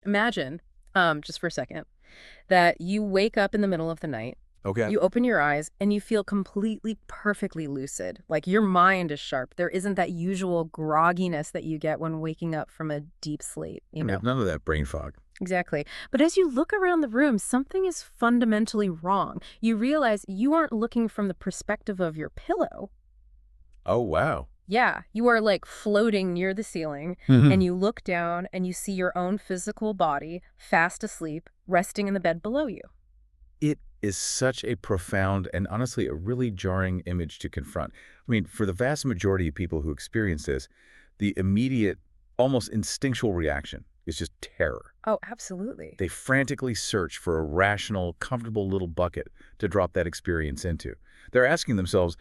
Imagine, just for a second, that you wake up in the middle of the night, Okay. you open your eyes, and you feel completely, perfectly lucid. Like your mind is sharp. There isn't that usual grogginess that you get when waking up from a deep sleep, you We know? have none of that brain fog. Exactly. But as you look around the room, something is fundamentally wrong. You realize you aren't looking from the perspective of your pillow. Oh, wow. Yeah, you are like floating near the ceiling, and Mhm. you look down and you see your own physical body fast asleep, resting in the bed below you. It is such a profound and honestly a really jarring image to confront. I mean, for the vast majority of people who experience this, the immediate, almost instinctual reaction is just terror. Oh, absolutely. They frantically search for a rational, comfortable little bucket to drop that experience into. They're asking themselves,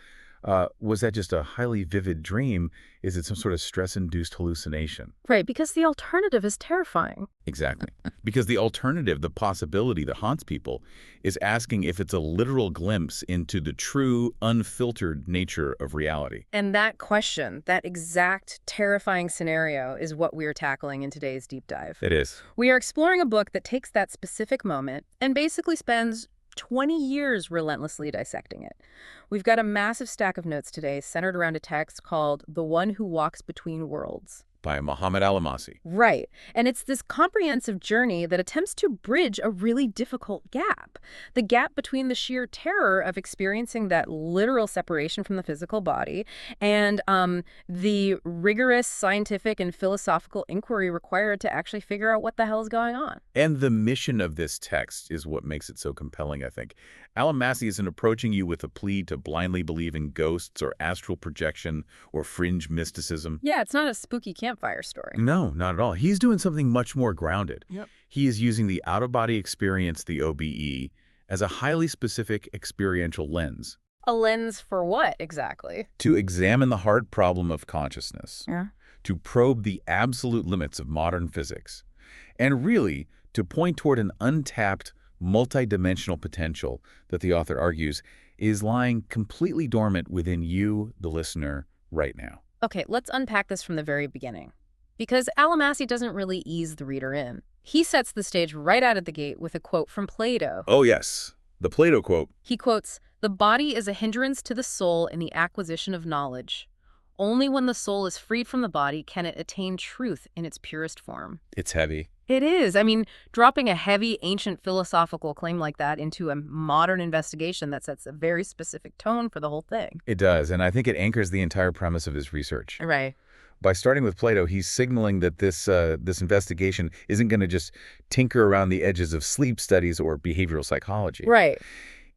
was that just a highly vivid dream? Is it some sort of stress-induced hallucination? Right, because the alternative is terrifying. Exactly. Because the alternative, the possibility that haunts people, is asking if it's a literal glimpse into the true, unfiltered nature of reality. And that question, that exact terrifying scenario, is what we're tackling in today's deep dive. It is. We are exploring a book that takes that specific moment and basically spends 20 years relentlessly dissecting it. We've got a massive stack of notes today centered around a text called The One Who Walks Between Worlds. By Muhammad Alamasi. Right. And it's this comprehensive journey that attempts to bridge a really difficult gap. The gap between the sheer terror of experiencing that literal separation from the physical body and the rigorous scientific and philosophical inquiry required to actually figure out what the hell is going on. And the mission of this text is what makes it so compelling, I think. Alamasi isn't approaching you with a plea to blindly believe in ghosts or astral projection or fringe mysticism. Yeah, it's not a spooky campfire story. No, not at all. He's doing something much more grounded. Yep. He is using the out-of-body experience, the OBE, as a highly specific experiential lens A lens for what, exactly? to examine the hard problem of consciousness, Yeah. to probe the absolute limits of modern physics, and really to point toward an untapped, multidimensional potential that the author argues is lying completely dormant within you, the listener, right now. Okay, let's unpack this from the very beginning. Because Alamasi doesn't really ease the reader in. He sets the stage right out of the gate with a quote from Plato. Oh, yes. The Plato quote. He quotes, "The body is a hindrance to the soul in the acquisition of knowledge. Only when the soul is freed from the body can it attain truth in its purest form." It's heavy. It is. I mean, dropping a heavy, ancient philosophical claim like that into a modern investigation that sets a very specific tone for the whole thing. It does, and I think it anchors the entire premise of his research. Right. By starting with Plato, he's signaling that this investigation isn't going to just tinker around the edges of sleep studies or behavioral psychology. Right.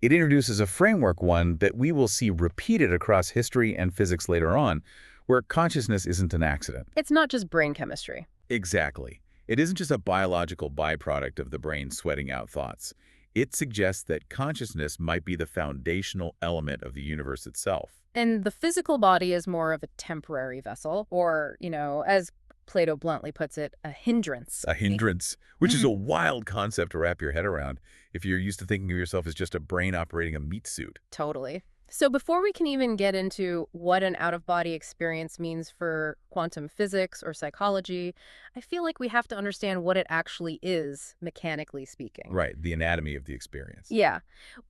It introduces a framework, one that we will see repeated across history and physics later on, where consciousness isn't an accident. It's not just brain chemistry. Exactly. It isn't just a biological byproduct of the brain sweating out thoughts. It suggests that consciousness might be the foundational element of the universe itself. And the physical body is more of a temporary vessel, or, as Plato bluntly puts it, a hindrance. A hindrance, which is a wild concept to wrap your head around if you're used to thinking of yourself as just a brain operating a meat suit. Totally. So before we can even get into what an out-of-body experience means for quantum physics or psychology, I feel like we have to understand what it actually is, mechanically speaking. Right, the anatomy of the experience. Yeah.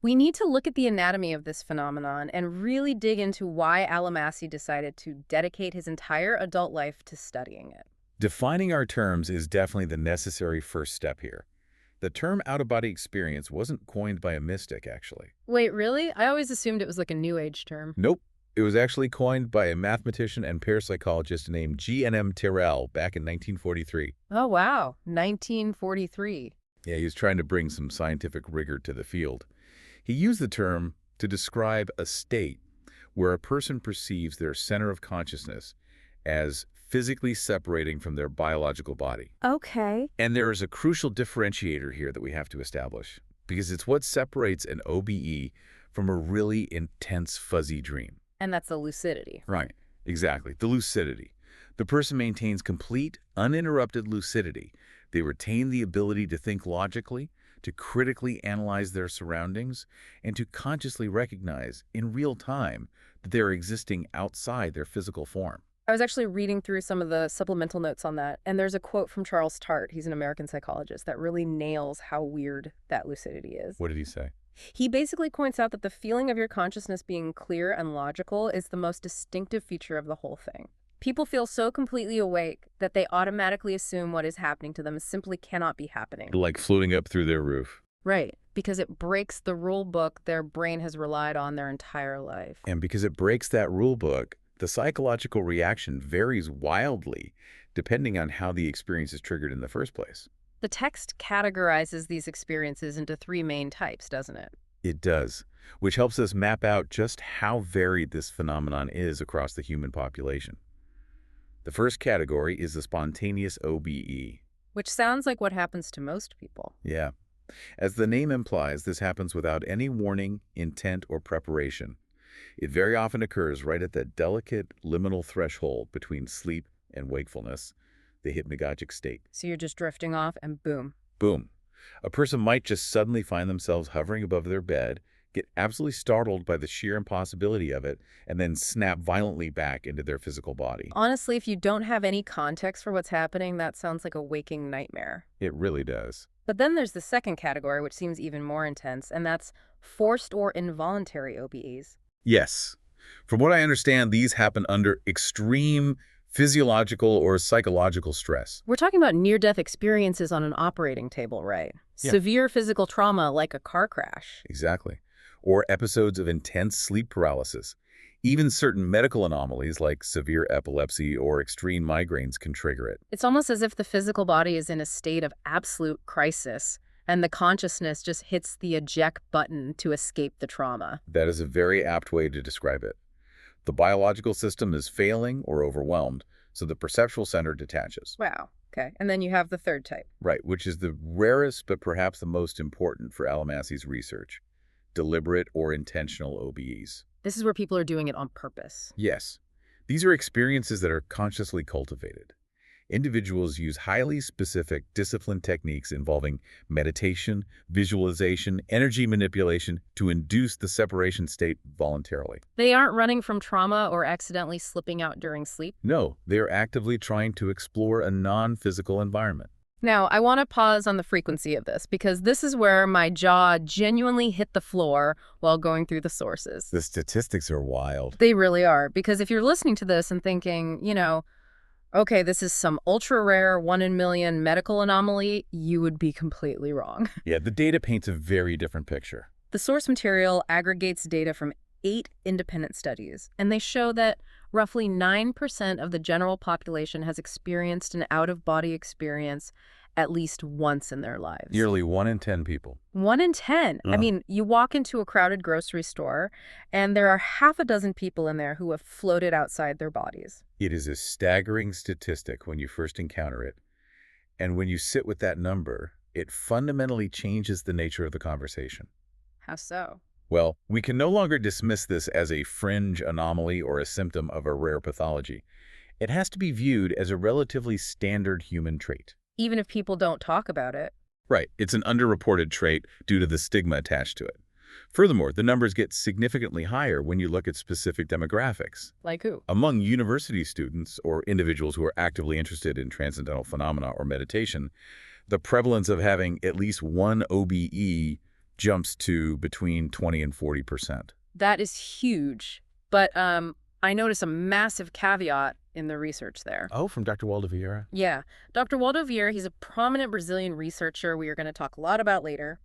We need to look at the anatomy of this phenomenon and really dig into why Alamasi decided to dedicate his entire adult life to studying it. Defining our terms is definitely the necessary first step here. The term out-of-body experience wasn't coined by a mystic, actually. Wait, really? I always assumed it was like a New Age term. Nope. It was actually coined by a mathematician and parapsychologist named G.N.M. Tyrrell back in 1943. Oh, wow. 1943. Yeah, he was trying to bring some scientific rigor to the field. He used the term to describe a state where a person perceives their center of consciousness as physically separating from their biological body. Okay. And there is a crucial differentiator here that we have to establish, because it's what separates an OBE from a really intense, fuzzy dream. And that's the lucidity. Right. Exactly. The lucidity. The person maintains complete, uninterrupted lucidity. They retain the ability to think logically, to critically analyze their surroundings, and to consciously recognize in real time that they're existing outside their physical form. I was actually reading through some of the supplemental notes on that, and there's a quote from Charles Tart, he's an American psychologist, that really nails how weird that lucidity is. What did he say? He basically points out that the feeling of your consciousness being clear and logical is the most distinctive feature of the whole thing. People feel so completely awake that they automatically assume what is happening to them simply cannot be happening. Like floating up through their roof. Right, because it breaks the rule book their brain has relied on their entire life. And because it breaks that rule book, the psychological reaction varies wildly depending on how the experience is triggered in the first place. The text categorizes these experiences into three main types, doesn't it? It does, which helps us map out just how varied this phenomenon is across the human population. The first category is the spontaneous OBE. Which sounds like what happens to most people. Yeah. As the name implies, this happens without any warning, intent, or preparation. It very often occurs right at that delicate liminal threshold between sleep and wakefulness, the hypnagogic state. So you're just drifting off and boom. Boom. A person might just suddenly find themselves hovering above their bed, get absolutely startled by the sheer impossibility of it, and then snap violently back into their physical body. Honestly, if you don't have any context for what's happening, that sounds like a waking nightmare. It really does. But then there's the second category, which seems even more intense, and that's forced or involuntary OBEs. Yes. From what I understand, these happen under extreme physiological or psychological stress. We're talking about near-death experiences on an operating table, right? Yeah. Severe physical trauma like a car crash. Exactly. Or episodes of intense sleep paralysis. Even certain medical anomalies like severe epilepsy or extreme migraines can trigger it. It's almost as if the physical body is in a state of absolute crisis, and the consciousness just hits the eject button to escape the trauma. That is a very apt way to describe it. The biological system is failing or overwhelmed, so the perceptual center detaches. Wow. Okay. And then you have the third type. Right, which is the rarest but perhaps the most important for Alamassi's research. Deliberate or intentional OBEs. This is where people are doing it on purpose. Yes, these are experiences that are consciously cultivated. Individuals use highly specific disciplined techniques involving meditation, visualization, energy manipulation to induce the separation state voluntarily. They aren't running from trauma or accidentally slipping out during sleep. No, they are actively trying to explore a non-physical environment. Now, I want to pause on the frequency of this because this is where my jaw genuinely hit the floor while going through the sources. The statistics are wild. They really are, because if you're listening to this and thinking, okay, this is some ultra-rare 1 in a million medical anomaly, you would be completely wrong. Yeah, the data paints a very different picture. The source material aggregates data from 8 independent studies, and they show that roughly 9% of the general population has experienced an out-of-body experience at least once in their lives. Nearly 1 in 10 people. 1 in 10. I mean, you walk into a crowded grocery store, and there are half a dozen people in there who have floated outside their bodies. It is a staggering statistic when you first encounter it. And when you sit with that number, it fundamentally changes the nature of the conversation. How so? Well, we can no longer dismiss this as a fringe anomaly or a symptom of a rare pathology. It has to be viewed as a relatively standard human trait. Even if people don't talk about it. Right. It's an underreported trait due to the stigma attached to it. Furthermore, the numbers get significantly higher when you look at specific demographics. Like who? Among university students or individuals who are actively interested in transcendental phenomena or meditation, the prevalence of having at least one OBE jumps to between 20 and 40%. That is huge. But I notice a massive caveat in the research there. Oh, from Dr. Waldo Vieira? Yeah. Dr. Waldo Vieira, he's a prominent Brazilian researcher we are going to talk a lot about later.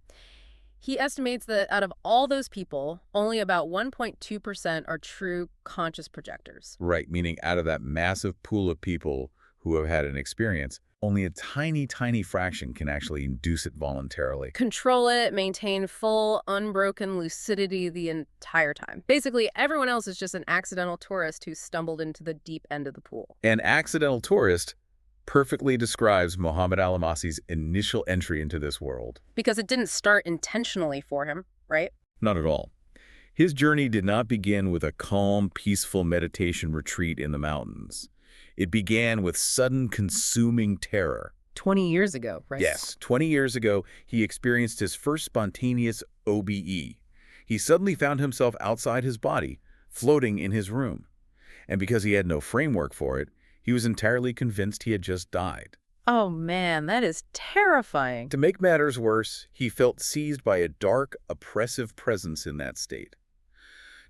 He estimates that out of all those people, only about 1.2% are true conscious projectors. Right, meaning out of that massive pool of people who have had an experience, only a tiny, tiny fraction can actually induce it voluntarily. Control it, maintain full, unbroken lucidity the entire time. Basically, everyone else is just an accidental tourist who stumbled into the deep end of the pool. An accidental tourist perfectly describes Muhammad Alamassi's initial entry into this world. Because it didn't start intentionally for him, right? Not at all. His journey did not begin with a calm, peaceful meditation retreat in the mountains. It began with sudden consuming terror. 20 years ago, right? Yes, 20 years ago, he experienced his first spontaneous OBE. He suddenly found himself outside his body, floating in his room. And because he had no framework for it, he was entirely convinced he had just died. Oh man, that is terrifying. To make matters worse, he felt seized by a dark, oppressive presence in that state.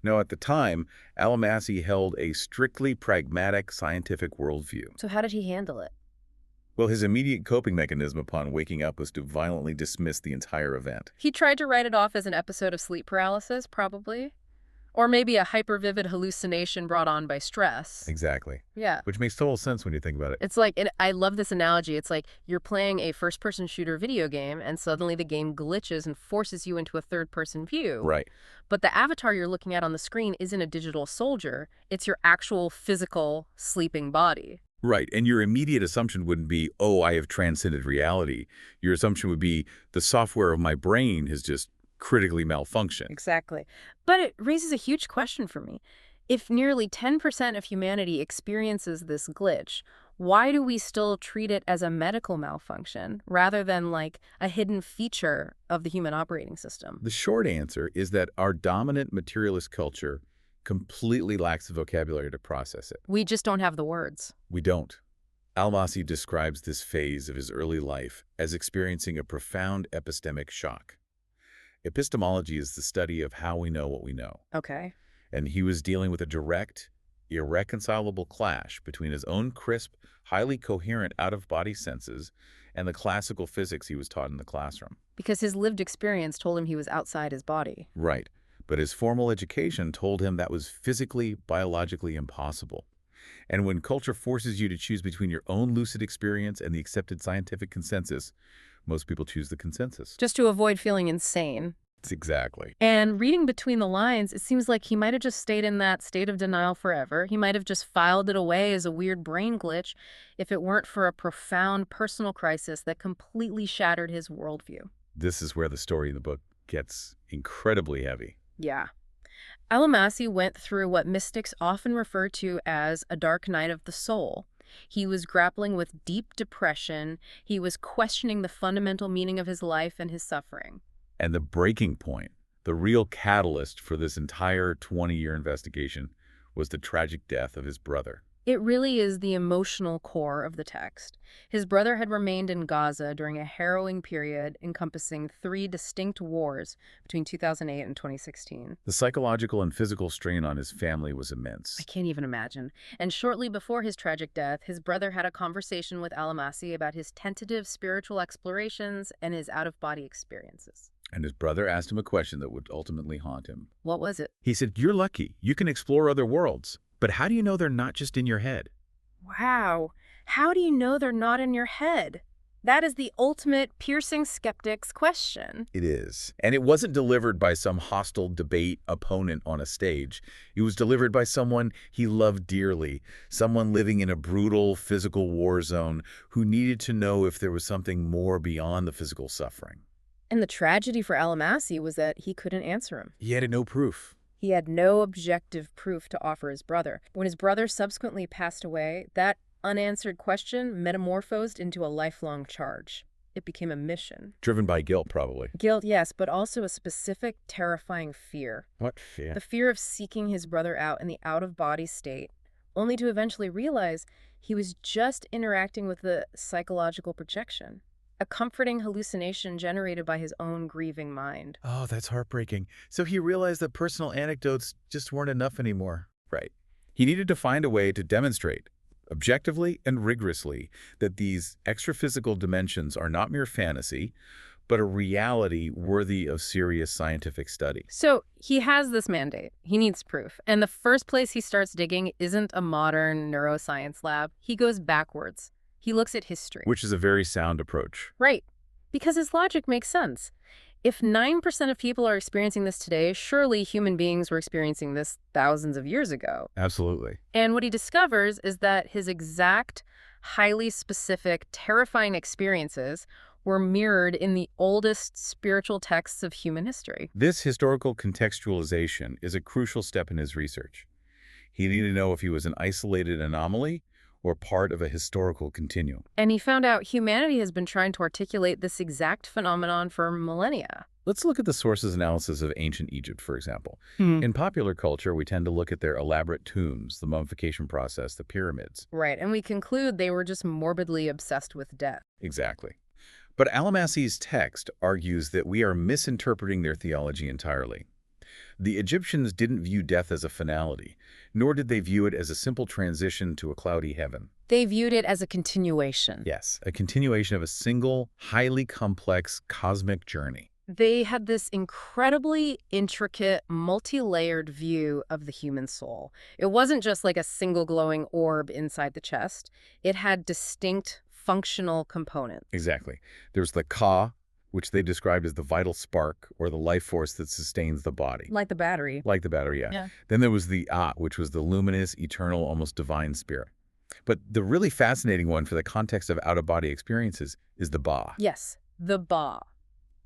Now, at the time, Alamasi held a strictly pragmatic scientific worldview. So how did he handle it? Well, his immediate coping mechanism upon waking up was to violently dismiss the entire event. He tried to write it off as an episode of sleep paralysis, probably. Or maybe a hypervivid hallucination brought on by stress. Exactly. Yeah. Which makes total sense when you think about it. It's like, and I love this analogy. It's like you're playing a first-person shooter video game, and suddenly the game glitches and forces you into a third-person view. Right. But the avatar you're looking at on the screen isn't a digital soldier. It's your actual physical sleeping body. Right. And your immediate assumption wouldn't be, oh, I have transcended reality. Your assumption would be, the software of my brain has just critically malfunctioned. Exactly. But it raises a huge question for me. If nearly 10% of humanity experiences this glitch, why do we still treat it as a medical malfunction rather than like a hidden feature of the human operating system? The short answer is that our dominant materialist culture completely lacks the vocabulary to process it. We just don't have the words. We don't. Almasi describes this phase of his early life as experiencing a profound epistemic shock. Epistemology is the study of how we know what we know. Okay. And he was dealing with a direct, irreconcilable clash between his own crisp, highly coherent out-of-body senses and the classical physics he was taught in the classroom. Because his lived experience told him he was outside his body. Right. But his formal education told him that was physically, biologically impossible. And when culture forces you to choose between your own lucid experience and the accepted scientific consensus, most people choose the consensus. Just to avoid feeling insane. Exactly. And reading between the lines, it seems like he might have just stayed in that state of denial forever. He might have just filed it away as a weird brain glitch if it weren't for a profound personal crisis that completely shattered his worldview. This is where the story in the book gets incredibly heavy. Yeah. Alamasi went through what mystics often refer to as a dark night of the soul. He was grappling with deep depression. He was questioning the fundamental meaning of his life and his suffering. And the breaking point, the real catalyst for this entire 20-year investigation, was the tragic death of his brother. It really is the emotional core of the text. His brother had remained in Gaza during a harrowing period encompassing 3 distinct wars between 2008 and 2016. The psychological and physical strain on his family was immense. I can't even imagine. And shortly before his tragic death, his brother had a conversation with Alamasi about his tentative spiritual explorations and his out-of-body experiences. And his brother asked him a question that would ultimately haunt him. What was it? He said, "You're lucky. You can explore other worlds. But how do you know they're not just in your head?" Wow. How do you know they're not in your head? That is the ultimate piercing skeptic's question. It is. And it wasn't delivered by some hostile debate opponent on a stage. It was delivered by someone he loved dearly, someone living in a brutal physical war zone who needed to know if there was something more beyond the physical suffering. And the tragedy for Alamasi was that he couldn't answer him. He had no proof. He had no objective proof to offer his brother. When his brother subsequently passed away, that unanswered question metamorphosed into a lifelong charge. It became a mission. Driven by guilt, probably. Guilt, yes, but also a specific, terrifying fear. What fear? The fear of seeking his brother out in the out-of-body state, only to eventually realize he was just interacting with the psychological projection. A comforting hallucination generated by his own grieving mind. Oh, that's heartbreaking. So he realized that personal anecdotes just weren't enough anymore. Right. He needed to find a way to demonstrate, objectively and rigorously, that these extraphysical dimensions are not mere fantasy, but a reality worthy of serious scientific study. So he has this mandate. He needs proof. And the first place he starts digging isn't a modern neuroscience lab. He goes backwards. He looks at history. Which is a very sound approach. Right. Because his logic makes sense. If 9% of people are experiencing this today, surely human beings were experiencing this thousands of years ago. Absolutely. And what he discovers is that his exact, highly specific, terrifying experiences were mirrored in the oldest spiritual texts of human history. This historical contextualization is a crucial step in his research. He needed to know if he was an isolated anomaly or part of a historical continuum. And he found out humanity has been trying to articulate this exact phenomenon for millennia. Let's look at the sources analysis of ancient Egypt, for example. Hmm. In popular culture, we tend to look at their elaborate tombs, the mummification process, the pyramids. Right, and we conclude they were just morbidly obsessed with death. Exactly. But Al-Masih's text argues that we are misinterpreting their theology entirely. The Egyptians didn't view death as a finality, nor did they view it as a simple transition to a cloudy heaven. They viewed it as a continuation. Yes, a continuation of a single, highly complex cosmic journey. They had this incredibly intricate, multi-layered view of the human soul. It wasn't just like a single glowing orb inside the chest. It had distinct functional components. Exactly. There's the Ka, which they described as the vital spark or the life force that sustains the body. Like the battery. Like the battery, yeah. Yeah. Then there was the A, which was the luminous, eternal, almost divine spirit. But the really fascinating one for the context of out-of-body experiences is the Ba. Yes, the Ba.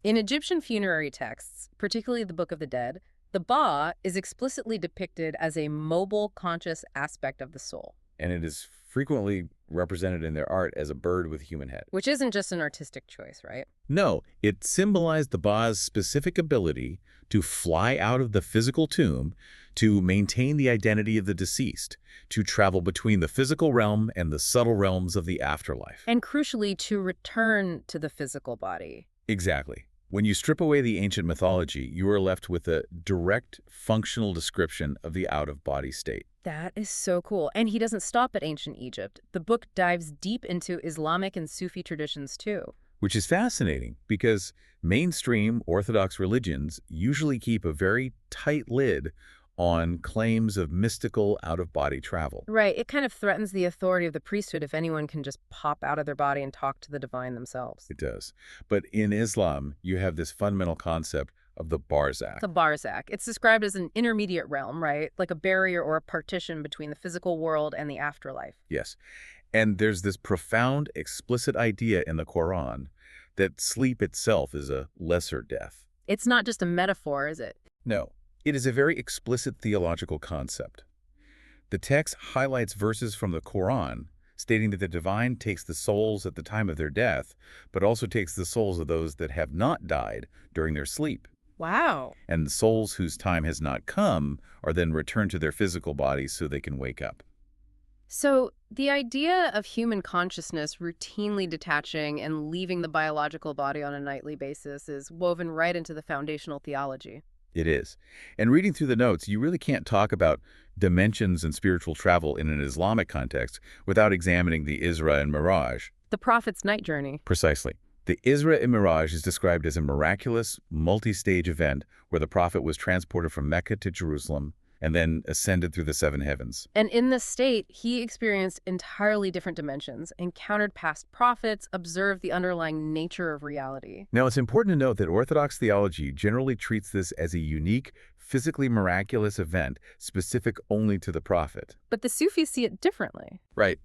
In Egyptian funerary texts, particularly the Book of the Dead, the Ba is explicitly depicted as a mobile, conscious aspect of the soul. And it is frequently represented in their art as a bird with a human head. Which isn't just an artistic choice, right? No, it symbolized the Ba's specific ability to fly out of the physical tomb, to maintain the identity of the deceased, to travel between the physical realm and the subtle realms of the afterlife. And crucially, to return to the physical body. Exactly. When you strip away the ancient mythology, you are left with a direct, functional description of the out-of-body state. That is so cool. And he doesn't stop at ancient Egypt. The book dives deep into Islamic and Sufi traditions, too. Which is fascinating because mainstream Orthodox religions usually keep a very tight lid on claims of mystical out-of-body travel. Right. It kind of threatens the authority of the priesthood if anyone can just pop out of their body and talk to the divine themselves. It does. But in Islam, you have this fundamental concept of the barzakh. The barzakh. It's described as an intermediate realm, right? Like a barrier or a partition between the physical world and the afterlife. Yes. And there's this profound, explicit idea in the Quran that sleep itself is a lesser death. It's not just a metaphor, is it? No. It is a very explicit theological concept. The text highlights verses from the Quran stating that the divine takes the souls at the time of their death, but also takes the souls of those that have not died during their sleep. Wow. And the souls whose time has not come are then returned to their physical bodies so they can wake up. So the idea of human consciousness routinely detaching and leaving the biological body on a nightly basis is woven right into the foundational theology. It is. And reading through the notes, you really can't talk about dimensions and spiritual travel in an Islamic context without examining the Isra and Miraj. The prophet's night journey. Precisely. The Isra and Miraj is described as a miraculous, multi-stage event where the prophet was transported from Mecca to Jerusalem and then ascended through the seven heavens. And in this state, he experienced entirely different dimensions, encountered past prophets, observed the underlying nature of reality. Now, it's important to note that Orthodox theology generally treats this as a unique, physically miraculous event specific only to the prophet. But the Sufis see it differently. Right.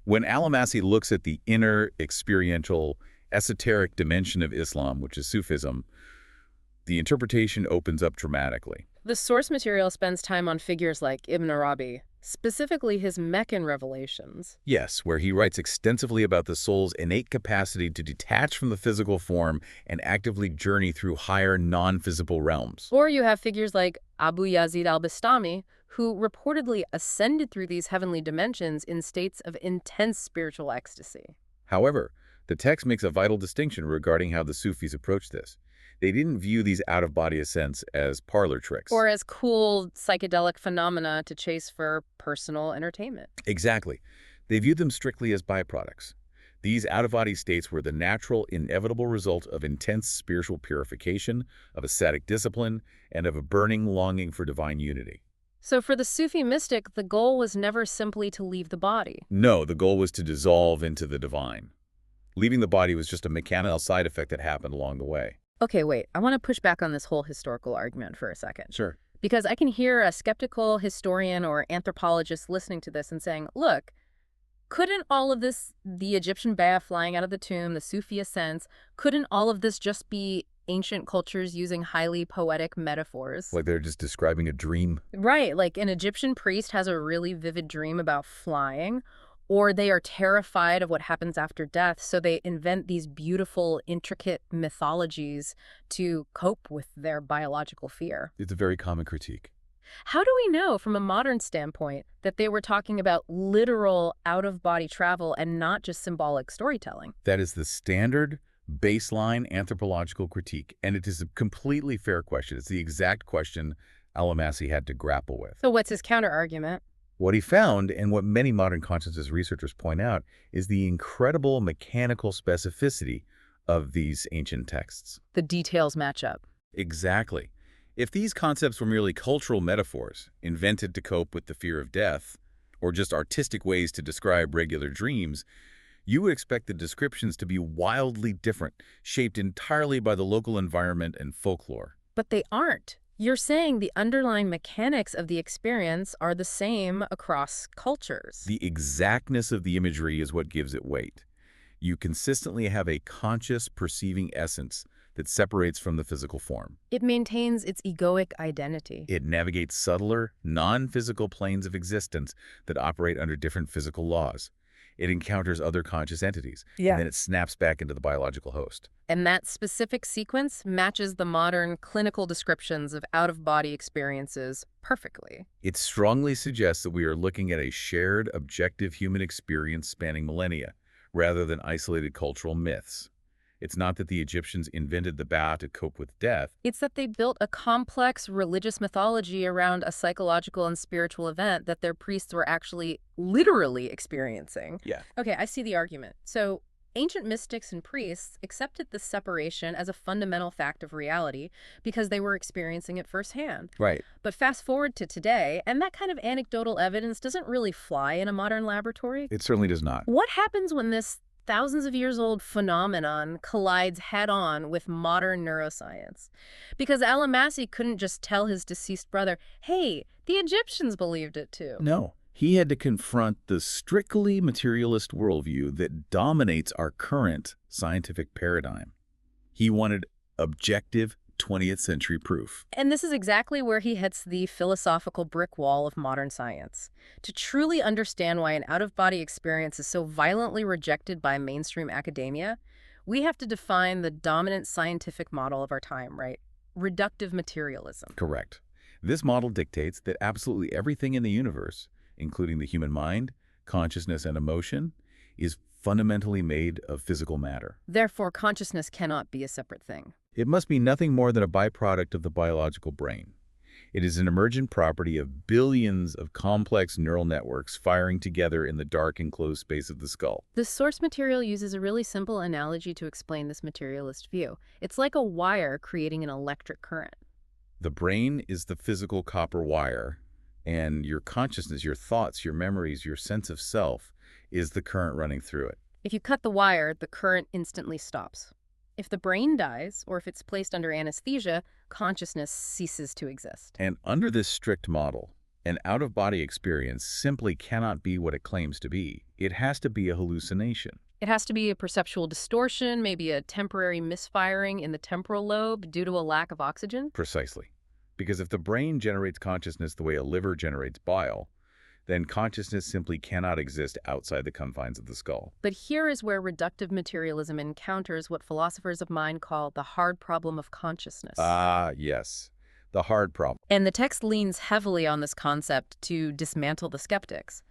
When Al-Masih looks at the inner, experiential, esoteric dimension of Islam, which is Sufism, the interpretation opens up dramatically. The source material spends time on figures like Ibn Arabi, specifically his Meccan revelations. Yes, where he writes extensively about the soul's innate capacity to detach from the physical form and actively journey through higher non-physical realms. Or you have figures like Abu Yazid al-Bistami, who reportedly ascended through these heavenly dimensions in states of intense spiritual ecstasy. However, the text makes a vital distinction regarding how the Sufis approach this. They didn't view these out-of-body ascents as parlor tricks. Or as cool psychedelic phenomena to chase for personal entertainment. Exactly. They viewed them strictly as byproducts. These out-of-body states were the natural, inevitable result of intense spiritual purification, of ascetic discipline, and of a burning longing for divine unity. So for the Sufi mystic, the goal was never simply to leave the body. No, the goal was to dissolve into the divine. Leaving the body was just a mechanical side effect that happened along the way. Okay, wait, I want to push back on this whole historical argument for a second. Sure. Because I can hear a skeptical historian or anthropologist listening to this and saying, look, couldn't all of this, the Egyptian Ba flying out of the tomb, the Sufi ascents, couldn't all of this just be ancient cultures using highly poetic metaphors? Like they're just describing a dream. Right, like an Egyptian priest has a really vivid dream about flying, Or they are terrified of what happens after death, so they invent these beautiful, intricate mythologies to cope with their biological fear. It's a very common critique. How do we know from a modern standpoint that they were talking about literal out-of-body travel and not just symbolic storytelling? That is the standard baseline anthropological critique, and it is a completely fair question. It's the exact question Alamasi had to grapple with. So what's his counter-argument? What he found, and what many modern consciousness researchers point out, is the incredible mechanical specificity of these ancient texts. The details match up. Exactly. If these concepts were merely cultural metaphors, invented to cope with the fear of death, or just artistic ways to describe regular dreams, you would expect the descriptions to be wildly different, shaped entirely by the local environment and folklore. But they aren't. You're saying the underlying mechanics of the experience are the same across cultures. The exactness of the imagery is what gives it weight. You consistently have a conscious, perceiving essence that separates from the physical form. It maintains its egoic identity. It navigates subtler, non-physical planes of existence that operate under different physical laws. It encounters other conscious entities, and then it snaps back into the biological host. And that specific sequence matches the modern clinical descriptions of out-of-body experiences perfectly. It strongly suggests that we are looking at a shared, objective human experience spanning millennia, rather than isolated cultural myths. It's not that the Egyptians invented the Ba to cope with death. It's that they built a complex religious mythology around a psychological and spiritual event that their priests were actually literally experiencing. Yeah. Okay, I see the argument. So ancient mystics and priests accepted this separation as a fundamental fact of reality because they were experiencing it firsthand. Right. But fast forward to today, and that kind of anecdotal evidence doesn't really fly in a modern laboratory. It certainly does not. What happens when this thousands of years old phenomenon collides head-on with modern neuroscience? Because Alamasi couldn't just tell his deceased brother, hey, the Egyptians believed it too. No. He had to confront the strictly materialist worldview that dominates our current scientific paradigm. He wanted objective 20th century proof. And this is exactly where he hits the philosophical brick wall of modern science. To truly understand why an out-of-body experience is so violently rejected by mainstream academia, we have to define the dominant scientific model of our time, right? Reductive materialism. Correct. This model dictates that absolutely everything in the universe, including the human mind, consciousness, and emotion, is fundamentally made of physical matter. Therefore, consciousness cannot be a separate thing. It must be nothing more than a byproduct of the biological brain. It is an emergent property of billions of complex neural networks firing together in the dark enclosed space of the skull. The source material uses a really simple analogy to explain this materialist view. It's like a wire creating an electric current. The brain is the physical copper wire, and your consciousness, your thoughts, your memories, your sense of self is the current running through it. If you cut the wire, the current instantly stops. If the brain dies, or if it's placed under anesthesia, consciousness ceases to exist. And under this strict model, an out-of-body experience simply cannot be what it claims to be. It has to be a hallucination. It has to be a perceptual distortion, maybe a temporary misfiring in the temporal lobe due to a lack of oxygen. Precisely. Because if the brain generates consciousness the way a liver generates bile, then consciousness simply cannot exist outside the confines of the skull. But here is where reductive materialism encounters what philosophers of mind call the hard problem of consciousness. Ah, yes. The hard problem. And the text leans heavily on this concept to dismantle the skeptics.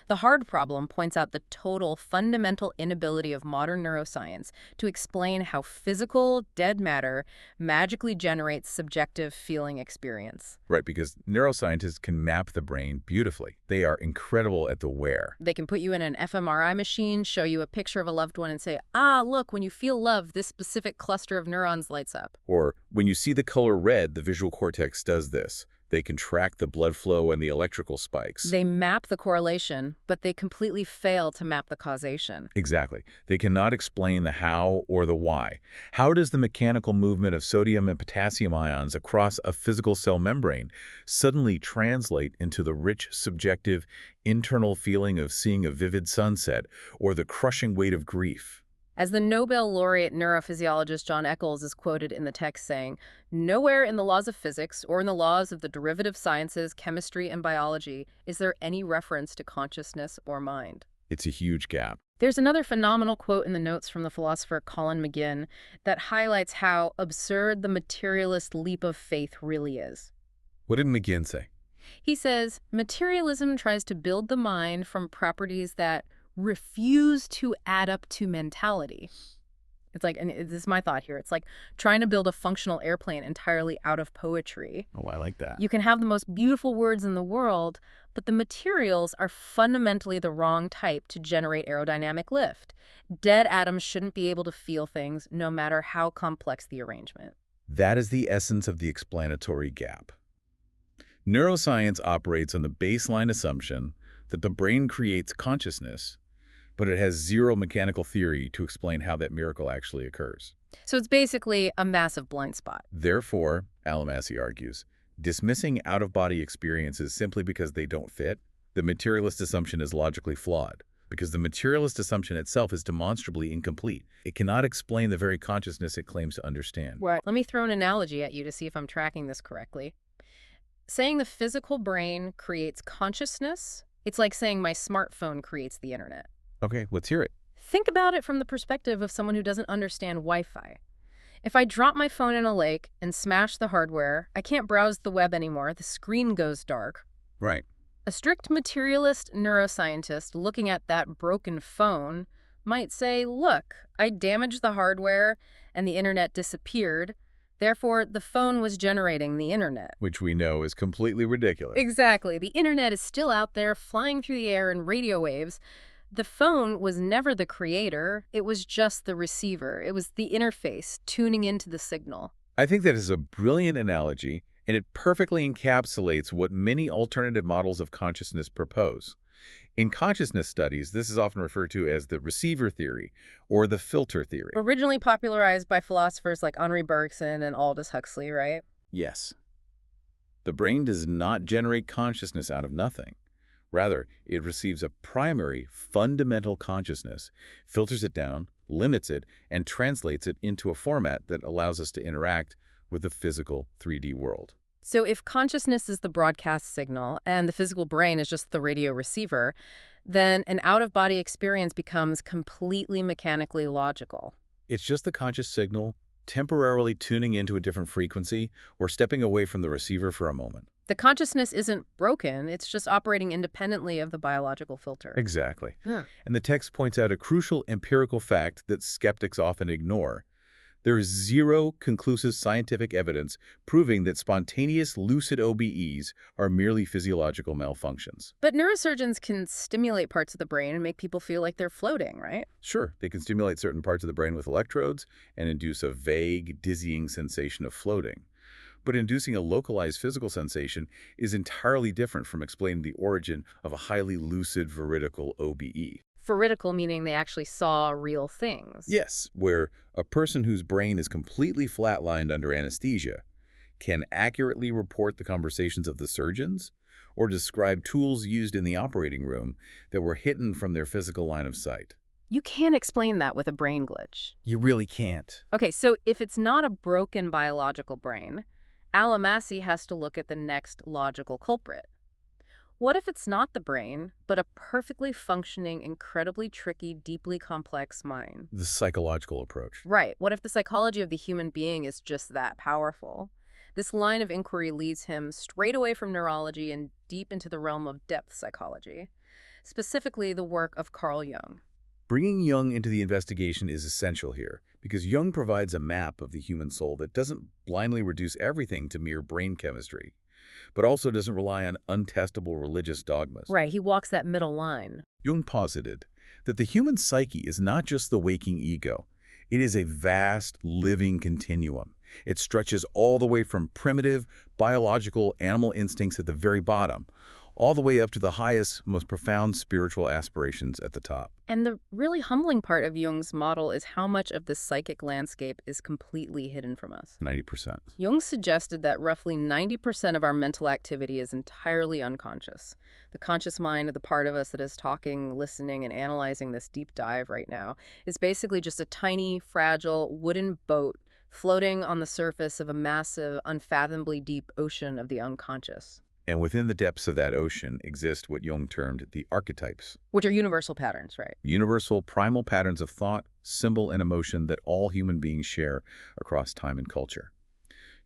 The hard problem points out the total fundamental inability of modern neuroscience to explain how physical, dead matter magically generates subjective feeling experience. Right, because neuroscientists can map the brain beautifully. They are incredible at the where. They can put you in an fMRI machine, show you a picture of a loved one, and say, ah, look, when you feel love, this specific cluster of neurons lights up. Or when you see the color red, the visual cortex does this. They can track the blood flow and the electrical spikes. They map the correlation, but they completely fail to map the causation. Exactly. They cannot explain the how or the why. How does the mechanical movement of sodium and potassium ions across a physical cell membrane suddenly translate into the rich, subjective, internal feeling of seeing a vivid sunset or the crushing weight of grief? As the Nobel laureate neurophysiologist John Eccles is quoted in the text saying, nowhere in the laws of physics or in the laws of the derivative sciences, chemistry, and biology is there any reference to consciousness or mind. It's a huge gap. There's another phenomenal quote in the notes from the philosopher Colin McGinn that highlights how absurd the materialist leap of faith really is. What did McGinn say? He says, materialism tries to build the mind from properties that refuse to add up to mentality. It's like, and this is my thought here, it's like trying to build a functional airplane entirely out of poetry. Oh, I like that. You can have the most beautiful words in the world, but the materials are fundamentally the wrong type to generate aerodynamic lift. Dead atoms shouldn't be able to feel things, no matter how complex the arrangement. That is the essence of the explanatory gap. Neuroscience operates on the baseline assumption that the brain creates consciousness, but it has zero mechanical theory to explain how that miracle actually occurs. So it's basically a massive blind spot. Therefore, Alamasi argues, dismissing out-of-body experiences simply because they don't fit, the materialist assumption is logically flawed, because the materialist assumption itself is demonstrably incomplete. It cannot explain the very consciousness it claims to understand. Right. Let me throw an analogy at you to see if I'm tracking this correctly. Saying the physical brain creates consciousness, it's like saying my smartphone creates the internet. Okay, let's hear it. Think about it from the perspective of someone who doesn't understand Wi-Fi. If I drop my phone in a lake and smash the hardware, I can't browse the web anymore. The screen goes dark. Right. A strict materialist neuroscientist looking at that broken phone might say, look, I damaged the hardware and the internet disappeared. Therefore, the phone was generating the internet. Which we know is completely ridiculous. Exactly. The internet is still out there flying through the air in radio waves. The phone was never the creator. It was just the receiver. It was the interface tuning into the signal. I think that is a brilliant analogy, and it perfectly encapsulates what many alternative models of consciousness propose. In consciousness studies, this is often referred to as the receiver theory or the filter theory. Originally popularized by philosophers like Henri Bergson and Aldous Huxley, right? Yes. The brain does not generate consciousness out of nothing. Rather, it receives a primary, fundamental consciousness, filters it down, limits it, and translates it into a format that allows us to interact with the physical 3D world. So if consciousness is the broadcast signal and the physical brain is just the radio receiver, then an out-of-body experience becomes completely mechanically logical. It's just the conscious signal temporarily tuning into a different frequency or stepping away from the receiver for a moment. The consciousness isn't broken, it's just operating independently of the biological filter. Exactly. Yeah. And the text points out a crucial empirical fact that skeptics often ignore. There is zero conclusive scientific evidence proving that spontaneous lucid OBEs are merely physiological malfunctions. But neurosurgeons can stimulate parts of the brain and make people feel like they're floating, right? Sure, they can stimulate certain parts of the brain with electrodes and induce a vague, dizzying sensation of floating. But inducing a localized physical sensation is entirely different from explaining the origin of a highly lucid veridical OBE. Veridical meaning they actually saw real things. Yes, where a person whose brain is completely flatlined under anesthesia can accurately report the conversations of the surgeons or describe tools used in the operating room that were hidden from their physical line of sight. You can't explain that with a brain glitch. You really can't. Okay, so if it's not a broken biological brain, Alamasi has to look at the next logical culprit. What if it's not the brain, but a perfectly functioning, incredibly tricky, deeply complex mind? The psychological approach. Right. What if the psychology of the human being is just that powerful? This line of inquiry leads him straight away from neurology and deep into the realm of depth psychology, specifically the work of Carl Jung. Bringing Jung into the investigation is essential here, because Jung provides a map of the human soul that doesn't blindly reduce everything to mere brain chemistry, but also doesn't rely on untestable religious dogmas. Right, he walks that middle line. Jung posited that the human psyche is not just the waking ego. It is a vast, living continuum. It stretches all the way from primitive, biological, animal instincts at the very bottom, all the way up to the highest, most profound spiritual aspirations at the top. And the really humbling part of Jung's model is how much of the psychic landscape is completely hidden from us. 90%. Jung suggested that roughly 90% of our mental activity is entirely unconscious. The conscious mind, the part of us that is talking, listening, and analyzing this deep dive right now, is basically just a tiny, fragile, wooden boat floating on the surface of a massive, unfathomably deep ocean of the unconscious. And within the depths of that ocean exist what Jung termed the archetypes, Which are universal patterns, right? universal primal patterns of thought, symbol, and emotion that all human beings share across time and culture.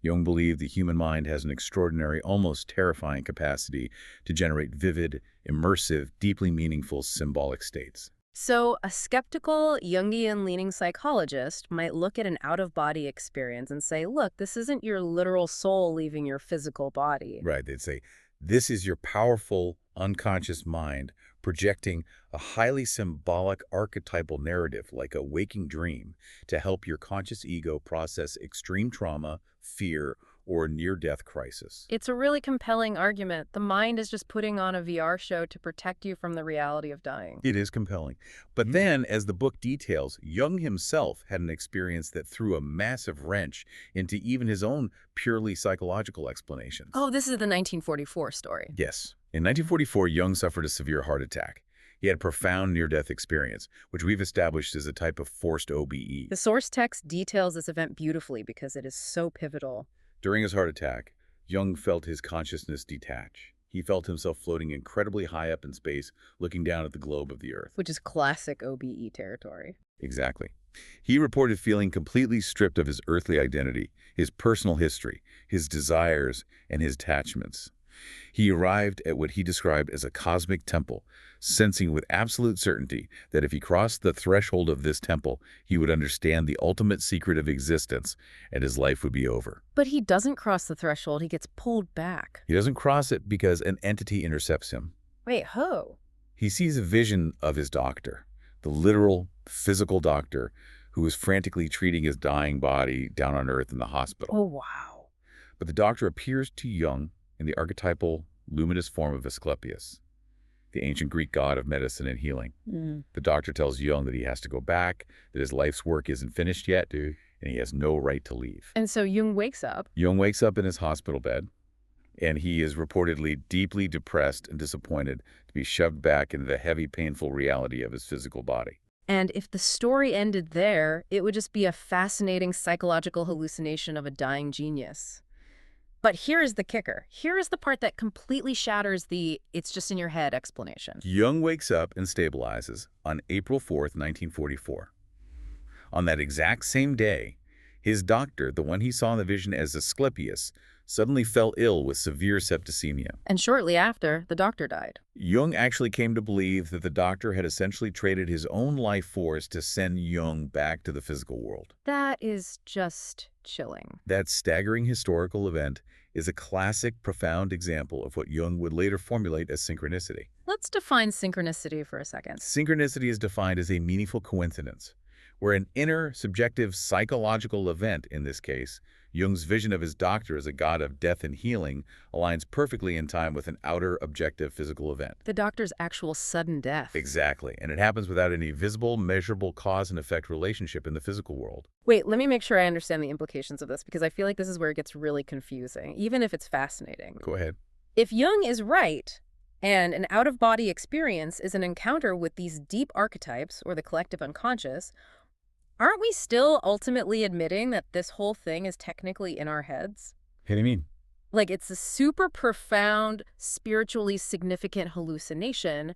Jung believed the human mind has an extraordinary, almost terrifying capacity to generate vivid, immersive, deeply meaningful symbolic states. So, a skeptical, Jungian-leaning psychologist might look at an out-of-body experience and say, look, this isn't your literal soul leaving your physical body. Right, they'd say, this is your powerful, unconscious mind projecting a highly symbolic archetypal narrative like a waking dream to help your conscious ego process extreme trauma, fear, or near-death crisis. It's a really compelling argument. The mind is just putting on a VR show to protect you from the reality of dying. It is compelling. But then, as the book details, Jung himself had an experience that threw a massive wrench into even his own purely psychological explanations. Oh, this is the 1944 story. Yes. In 1944, Jung suffered a severe heart attack. He had a profound near-death experience, which we've established as a type of forced OBE. The source text details this event beautifully because it is so pivotal. During his heart attack, Jung felt his consciousness detach. He felt himself floating incredibly high up in space, looking down at the globe of the Earth. Which is classic OBE territory. Exactly. He reported feeling completely stripped of his earthly identity, his personal history, his desires, and his attachments. He arrived at what he described as a cosmic temple, sensing with absolute certainty that if he crossed the threshold of this temple, he would understand the ultimate secret of existence, and his life would be over. But he doesn't cross the threshold, he gets pulled back. He doesn't cross it because an entity intercepts him. Wait, who? He sees a vision of his doctor, the literal, physical doctor who is frantically treating his dying body down on Earth in the hospital. Oh, wow. But the doctor appears to Jung in the archetypal, luminous form of Asclepius, the ancient Greek god of medicine and healing. The doctor tells Jung that he has to go back, that his life's work isn't finished yet, and he has no right to leave. And so Jung wakes up. Jung wakes up in his hospital bed, and he is reportedly deeply depressed and disappointed to be shoved back into the heavy, painful reality of his physical body. And if the story ended there, it would just be a fascinating psychological hallucination of a dying genius. But here is the kicker. Here is the part that completely shatters the "it's just in your head" explanation. Jung wakes up and stabilizes on April 4th, 1944. On that exact same day, his doctor, the one he saw in the vision as Asclepius, suddenly fell ill with severe septicemia. And shortly after, the doctor died. Jung actually came to believe that the doctor had essentially traded his own life force to send Jung back to the physical world. That is just chilling. That staggering historical event is a classic, profound example of what Jung would later formulate as synchronicity. Let's define synchronicity for a second. Synchronicity is defined as a meaningful coincidence, where an inner, subjective, psychological event, in this case, Jung's vision of his doctor as a god of death and healing, aligns perfectly in time with an outer, objective physical event. The doctor's actual sudden death. Exactly, and it happens without any visible, measurable cause and effect relationship in the physical world. Wait, let me make sure I understand the implications of this, because I feel like this is where it gets really confusing, even if it's fascinating. Go ahead. If Jung is right, and an out-of-body experience is an encounter with these deep archetypes, or the collective unconscious, aren't we still ultimately admitting that this whole thing is technically in our heads? What do you mean? Like, it's a super profound, spiritually significant hallucination,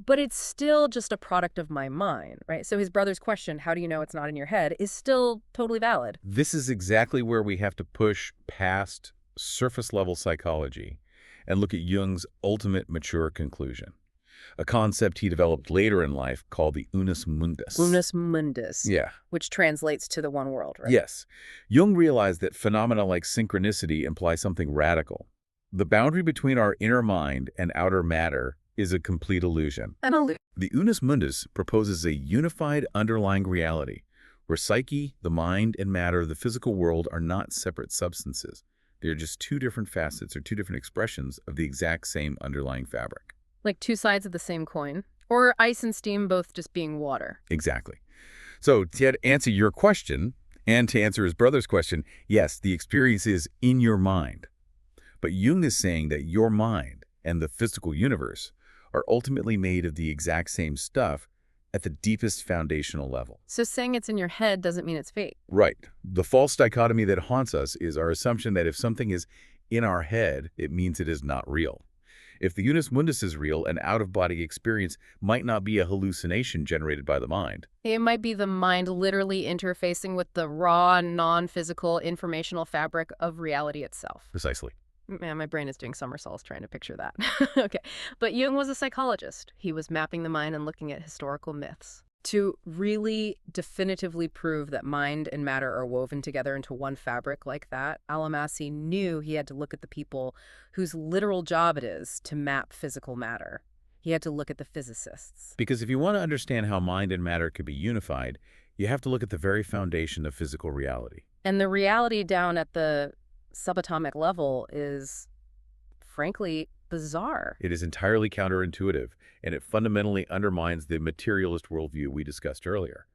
but it's still just a product of my mind, right? So his brother's question, how do you know it's not in your head, is still totally valid. This is exactly where we have to push past surface-level psychology and look at Jung's ultimate mature conclusion, a concept he developed later in life called the unus mundus. Unus mundus. Yeah. Which translates to the one world, right? Yes. Jung realized that phenomena like synchronicity imply something radical. The boundary between our inner mind and outer matter is a complete illusion. An illusion. The unus mundus proposes a unified underlying reality where psyche, the mind, and matter of the physical world are not separate substances. They are just two different facets or two different expressions of the exact same underlying fabric. Like two sides of the same coin. Or ice and steam both just being water. Exactly. So to answer your question, and to answer his brother's question, yes, the experience is in your mind. But Jung is saying that your mind and the physical universe are ultimately made of the exact same stuff at the deepest foundational level. So saying it's in your head doesn't mean it's fake. Right. The false dichotomy that haunts us is our assumption that if something is In our head, it means it is not real. If the unus mundus is real, an out-of-body experience might not be a hallucination generated by the mind. It might be the mind literally interfacing with the raw, non-physical informational fabric of reality itself. Precisely. Man, my brain is doing somersaults trying to picture that. Okay. But Jung was a psychologist. He was mapping the mind and looking at historical myths. To really definitively prove that mind and matter are woven together into one fabric like that, Alamasi knew he had to look at the people whose literal job it is to map physical matter. He had to look at the physicists. Because if you want to understand how mind and matter could be unified, you have to look at the very foundation of physical reality. And the reality down at the subatomic level is, frankly, bizarre. It is entirely counterintuitive, and it fundamentally undermines the materialist worldview we discussed earlier.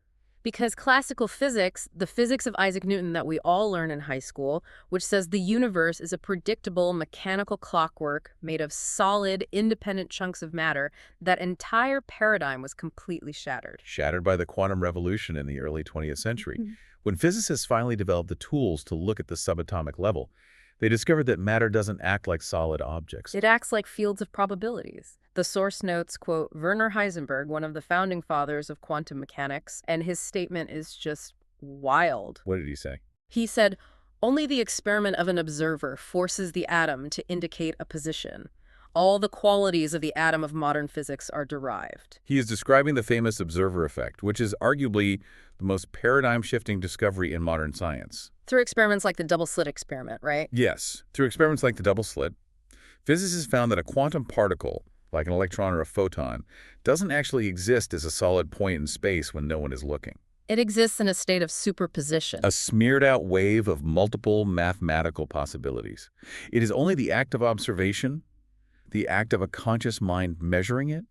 Because classical physics, the physics of Isaac Newton that we all learn in high school, which says the universe is a predictable mechanical clockwork made of solid, independent chunks of matter, that entire paradigm was completely shattered. Shattered by the quantum revolution in the early 20th century. When physicists finally developed the tools to look at the subatomic level, they discovered that matter doesn't act like solid objects. It acts like fields of probabilities. The source notes, quote, Werner Heisenberg, one of the founding fathers of quantum mechanics, and his statement is just wild. What did he say? He said, only the experiment of an observer forces the atom to indicate a position. All the qualities of the atom of modern physics are derived. He is describing the famous observer effect, which is arguably the most paradigm-shifting discovery in modern science. Through experiments like the double-slit experiment, right? Yes. Through experiments like the double slit, physicists found that a quantum particle, like an electron or a photon, doesn't actually exist as a solid point in space when no one is looking. It exists in a state of superposition. A smeared-out wave of multiple mathematical possibilities. It is only the act of observation, the act of a conscious mind measuring it,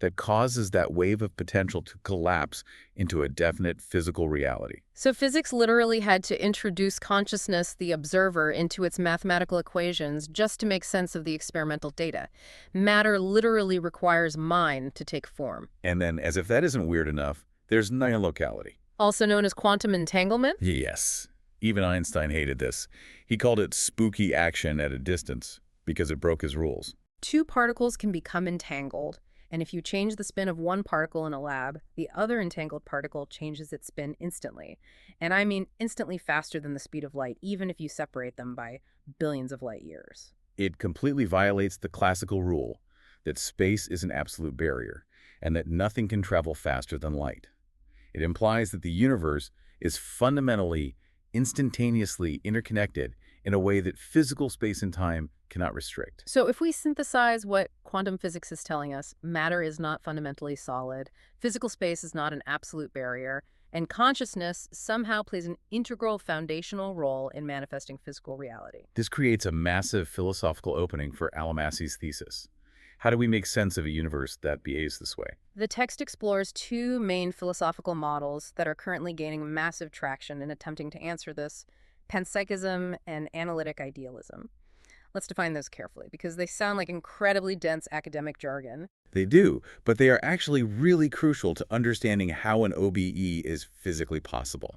that causes that wave of potential to collapse into a definite physical reality. So physics literally had to introduce consciousness, the observer, into its mathematical equations just to make sense of the experimental data. Matter literally requires mind to take form. And then, as if that isn't weird enough, there's non-locality. Also known as quantum entanglement? Yes. Even Einstein hated this. He called it spooky action at a distance because it broke his rules. Two particles can become entangled, and if you change the spin of one particle in a lab, the other entangled particle changes its spin instantly. And I mean instantly faster than the speed of light, even if you separate them by billions of light years. It completely violates the classical rule that space is an absolute barrier and that nothing can travel faster than light. It implies that the universe is fundamentally, instantaneously interconnected in a way that physical space and time cannot restrict. So if we synthesize what quantum physics is telling us, matter is not fundamentally solid, physical space is not an absolute barrier, and consciousness somehow plays an integral foundational role in manifesting physical reality. This creates a massive philosophical opening for Alamasi's thesis. How do we make sense of a universe that behaves this way? The text explores two main philosophical models that are currently gaining massive traction in attempting to answer this: panpsychism and analytic idealism. Let's define those carefully, because they sound like incredibly dense academic jargon. They do, but they are actually really crucial to understanding how an OBE is physically possible.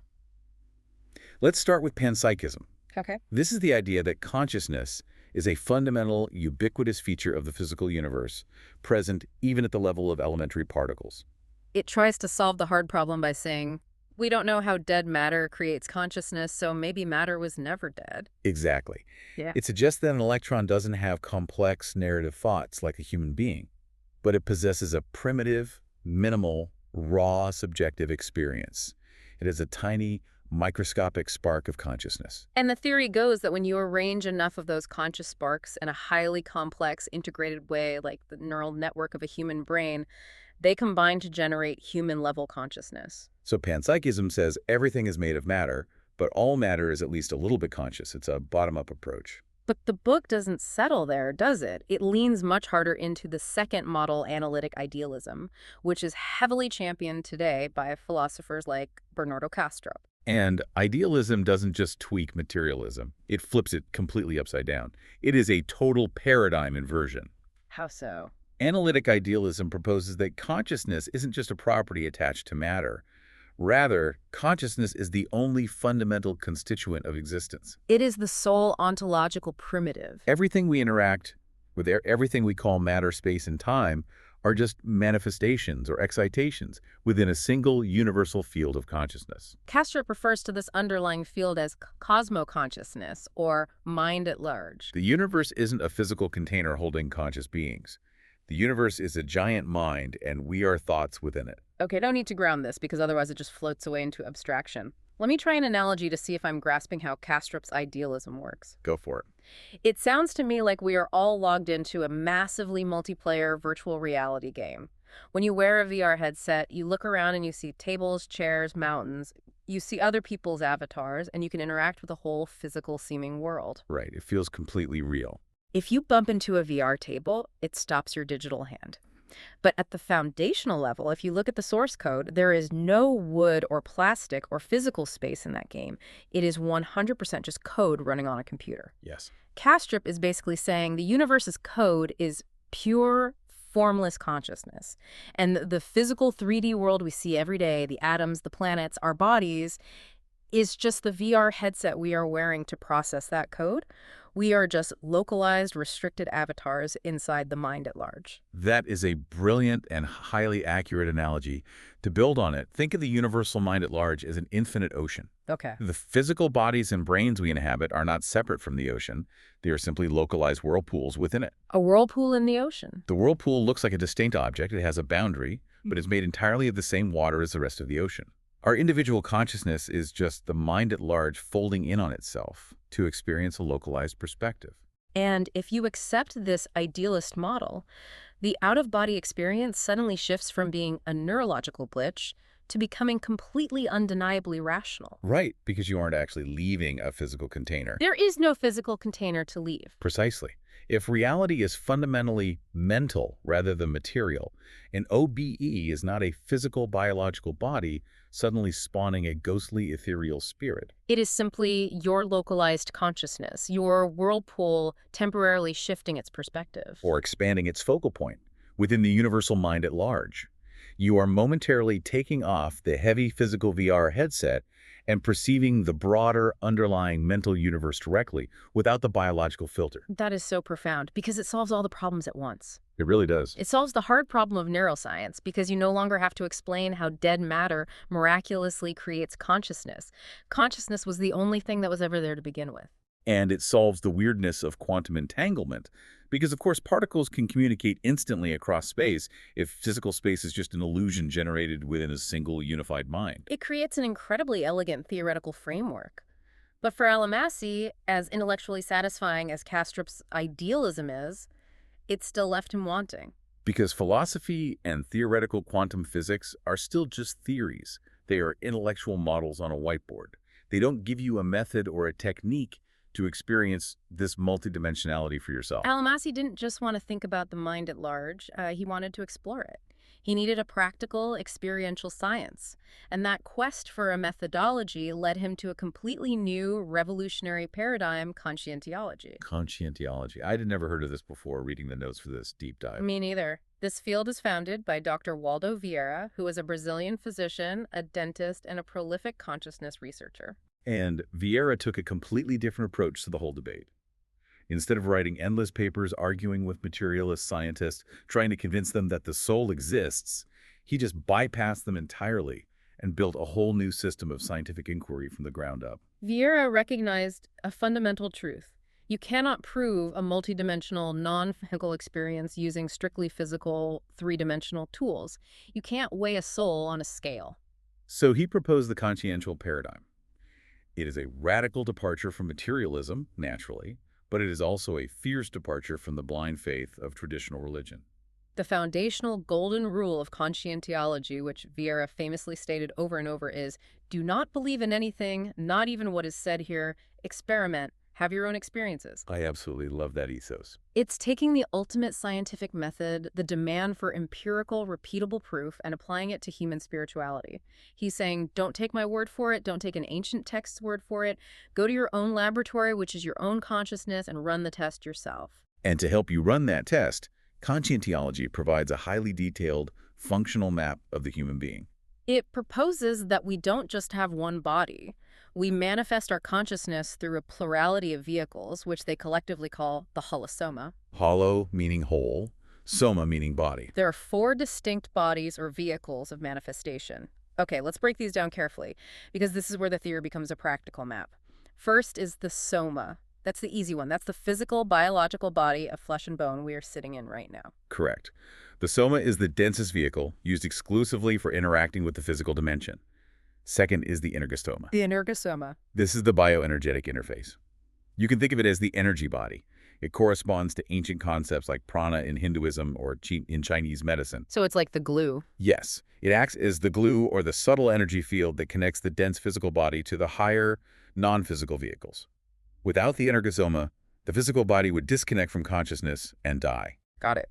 Let's start with panpsychism. Okay. This is the idea that consciousness is a fundamental, ubiquitous feature of the physical universe, present even at the level of elementary particles. It tries to solve the hard problem by saying, we don't know how dead matter creates consciousness, so maybe matter was never dead. Exactly. Yeah. It suggests that an electron doesn't have complex narrative thoughts like a human being, but it possesses a primitive, minimal, raw, subjective experience. It is a tiny, microscopic spark of consciousness. And the theory goes that when you arrange enough of those conscious sparks in a highly complex, integrated way, like the neural network of a human brain, they combine to generate human-level consciousness. So panpsychism says everything is made of matter, but all matter is at least a little bit conscious. It's a bottom-up approach. But the book doesn't settle there, does it? It leans much harder into the second model, analytic idealism, which is heavily championed today by philosophers like Bernardo Kastrup. And idealism doesn't just tweak materialism. It flips it completely upside down. It is a total paradigm inversion. How so? Analytic idealism proposes that consciousness isn't just a property attached to matter. Rather, consciousness is the only fundamental constituent of existence. It is the sole ontological primitive. Everything we interact with, everything we call matter, space, and time, are just manifestations or excitations within a single universal field of consciousness. Kastrup refers to this underlying field as cosmoconsciousness, or mind at large. The universe isn't a physical container holding conscious beings. The universe is a giant mind, and we are thoughts within it. Okay, don't need to ground this because otherwise it just floats away into abstraction. Let me try an analogy to see if I'm grasping how Kastrup's idealism works. Go for it. It sounds to me like we are all logged into a massively multiplayer virtual reality game. When you wear a VR headset, you look around and you see tables, chairs, mountains. You see other people's avatars, and you can interact with the whole physical-seeming world. Right, it feels completely real. If you bump into a VR table, it stops your digital hand. But at the foundational level, if you look at the source code, there is no wood or plastic or physical space in that game. It is 100% just code running on a computer. Yes. Kastrup is basically saying the universe's code is pure, formless consciousness. And the physical 3D world we see every day, the atoms, the planets, our bodies, is just the VR headset we are wearing to process that code. We are just localized, restricted avatars inside the mind at large. That is a brilliant and highly accurate analogy. To build on it, think of the universal mind at large as an infinite ocean. Okay. The physical bodies and brains we inhabit are not separate from the ocean. They are simply localized whirlpools within it. A whirlpool in the ocean. The whirlpool looks like a distinct object. It has a boundary, but is made entirely of the same water as the rest of the ocean. Our individual consciousness is just the mind at large folding in on itself to experience a localized perspective. And if you accept this idealist model, the out-of-body experience suddenly shifts from being a neurological glitch to becoming completely undeniably rational. Right, because you aren't actually leaving a physical container. There is no physical container to leave. Precisely. If reality is fundamentally mental rather than material, an OBE is not a physical biological body suddenly spawning a ghostly ethereal spirit. It is simply your localized consciousness, your whirlpool temporarily shifting its perspective. Or expanding its focal point within the universal mind at large. You are momentarily taking off the heavy physical VR headset and perceiving the broader underlying mental universe directly without the biological filter. That is so profound because it solves all the problems at once. It really does. It solves the hard problem of neuroscience because you no longer have to explain how dead matter miraculously creates consciousness. Consciousness was the only thing that was ever there to begin with. And it solves the weirdness of quantum entanglement because, of course, particles can communicate instantly across space if physical space is just an illusion generated within a single unified mind. It creates an incredibly elegant theoretical framework. But for Alamasi, as intellectually satisfying as Kastrup's idealism is, it still left him wanting. Because philosophy and theoretical quantum physics are still just theories. They are intellectual models on a whiteboard. They don't give you a method or a technique to experience this multidimensionality for yourself. Alamasi didn't just want to think about the mind at large, he wanted to explore it. He needed a practical, experiential science, and that quest for a methodology led him to a completely new, revolutionary paradigm, conscientiology. Conscientiology. I had never heard of this before reading the notes for this deep dive. Me neither. This field is founded by Dr. Waldo Vieira, who is a Brazilian physician, a dentist, and a prolific consciousness researcher. And Vieira took a completely different approach to the whole debate. Instead of writing endless papers arguing with materialist scientists, trying to convince them that the soul exists, he just bypassed them entirely and built a whole new system of scientific inquiry from the ground up. Vieira recognized a fundamental truth. You cannot prove a multidimensional, non-physical experience using strictly physical, three-dimensional tools. You can't weigh a soul on a scale. So he proposed the consciential paradigm. It is a radical departure from materialism, naturally, but it is also a fierce departure from the blind faith of traditional religion. The foundational golden rule of conscientiology, which Vieira famously stated over and over, is do not believe in anything, not even what is said here. Experiment. Have your own experiences. I absolutely love that ethos. It's taking the ultimate scientific method, the demand for empirical, repeatable proof, and applying it to human spirituality. He's saying, don't take my word for it, don't take an ancient text's word for it, go to your own laboratory, which is your own consciousness, and run the test yourself. And to help you run that test, conscientiology provides a highly detailed, functional map of the human being. It proposes that we don't just have one body. We manifest our consciousness through a plurality of vehicles, which they collectively call the holosoma. Hollow meaning whole, soma meaning body. There are four distinct bodies or vehicles of manifestation. Okay, let's break these down carefully, because this is where the theory becomes a practical map. First is the soma. That's the easy one. That's the physical, biological body of flesh and bone we are sitting in right now. Correct. The soma is the densest vehicle used exclusively for interacting with the physical dimension. Second is the energostoma. The energosoma. This is the bioenergetic interface. You can think of it as the energy body. It corresponds to ancient concepts like prana in Hinduism or qi in Chinese medicine. So it's like the glue. Yes, it acts as the glue or the subtle energy field that connects the dense physical body to the higher, non-physical vehicles. Without the energosoma, the physical body would disconnect from consciousness and die. Got it.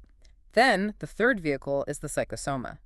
Then the third vehicle is the psychosoma.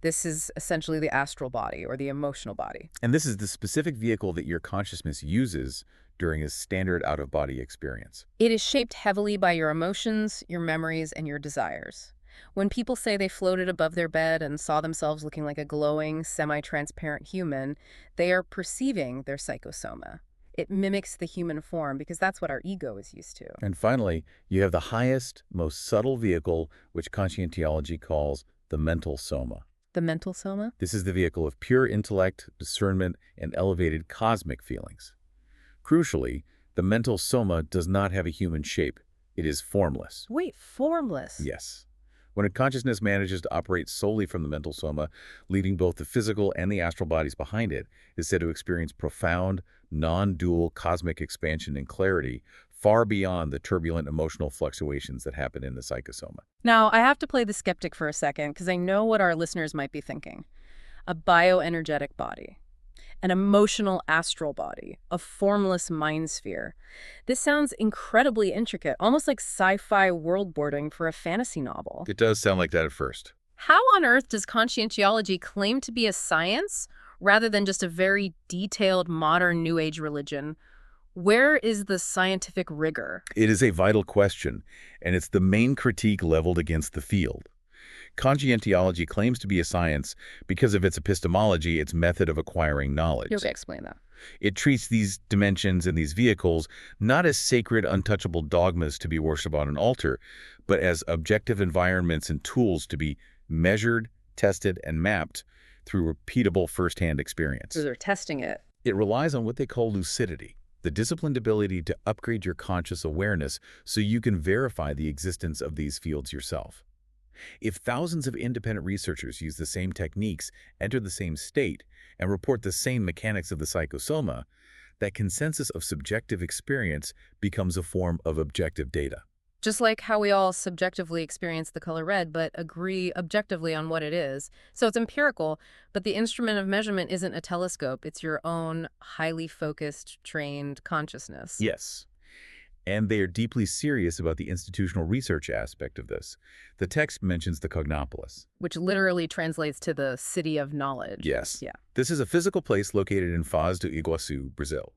This is essentially the astral body or the emotional body. And this is the specific vehicle that your consciousness uses during a standard out-of-body experience. It is shaped heavily by your emotions, your memories, and your desires. When people say they floated above their bed and saw themselves looking like a glowing, semi-transparent human, they are perceiving their psychosoma. It mimics the human form because that's what our ego is used to. And finally, you have the highest, most subtle vehicle, which Conscientiology calls the mental soma. The mental soma? This is the vehicle of pure intellect, discernment, and elevated cosmic feelings. Crucially, the mental soma does not have a human shape. It is formless. Wait, formless? Yes. When a consciousness manages to operate solely from the mental soma, leaving both the physical and the astral bodies behind it, is said to experience profound, non-dual cosmic expansion and clarity far beyond the turbulent emotional fluctuations that happen in the psychosoma. Now, I have to play the skeptic for a second because I know what our listeners might be thinking. A bioenergetic body, an emotional astral body, a formless mind sphere. This sounds incredibly intricate, almost like sci-fi world building for a fantasy novel. It does sound like that at first. How on earth does conscientiology claim to be a science rather than just a very detailed modern New Age religion? Where is the scientific rigor? It is a vital question, and it's the main critique leveled against the field. Conscientiology claims to be a science because of its epistemology, its method of acquiring knowledge. Okay, explain that. It treats these dimensions and these vehicles not as sacred, untouchable dogmas to be worshipped on an altar, but as objective environments and tools to be measured, tested, and mapped through repeatable firsthand experience. So they're testing it. It relies on what they call lucidity, the disciplined ability to upgrade your conscious awareness so you can verify the existence of these fields yourself. If thousands of independent researchers use the same techniques, enter the same state, and report the same mechanics of the psychosoma, that consensus of subjective experience becomes a form of objective data. Just like how we all subjectively experience the color red, but agree objectively on what it is. So it's empirical, but the instrument of measurement isn't a telescope. It's your own highly focused, trained consciousness. Yes. And they are deeply serious about the institutional research aspect of this. The text mentions the Cognopolis. Which literally translates to the city of knowledge. Yes. Yeah. This is a physical place located in Foz do Iguaçu, Brazil.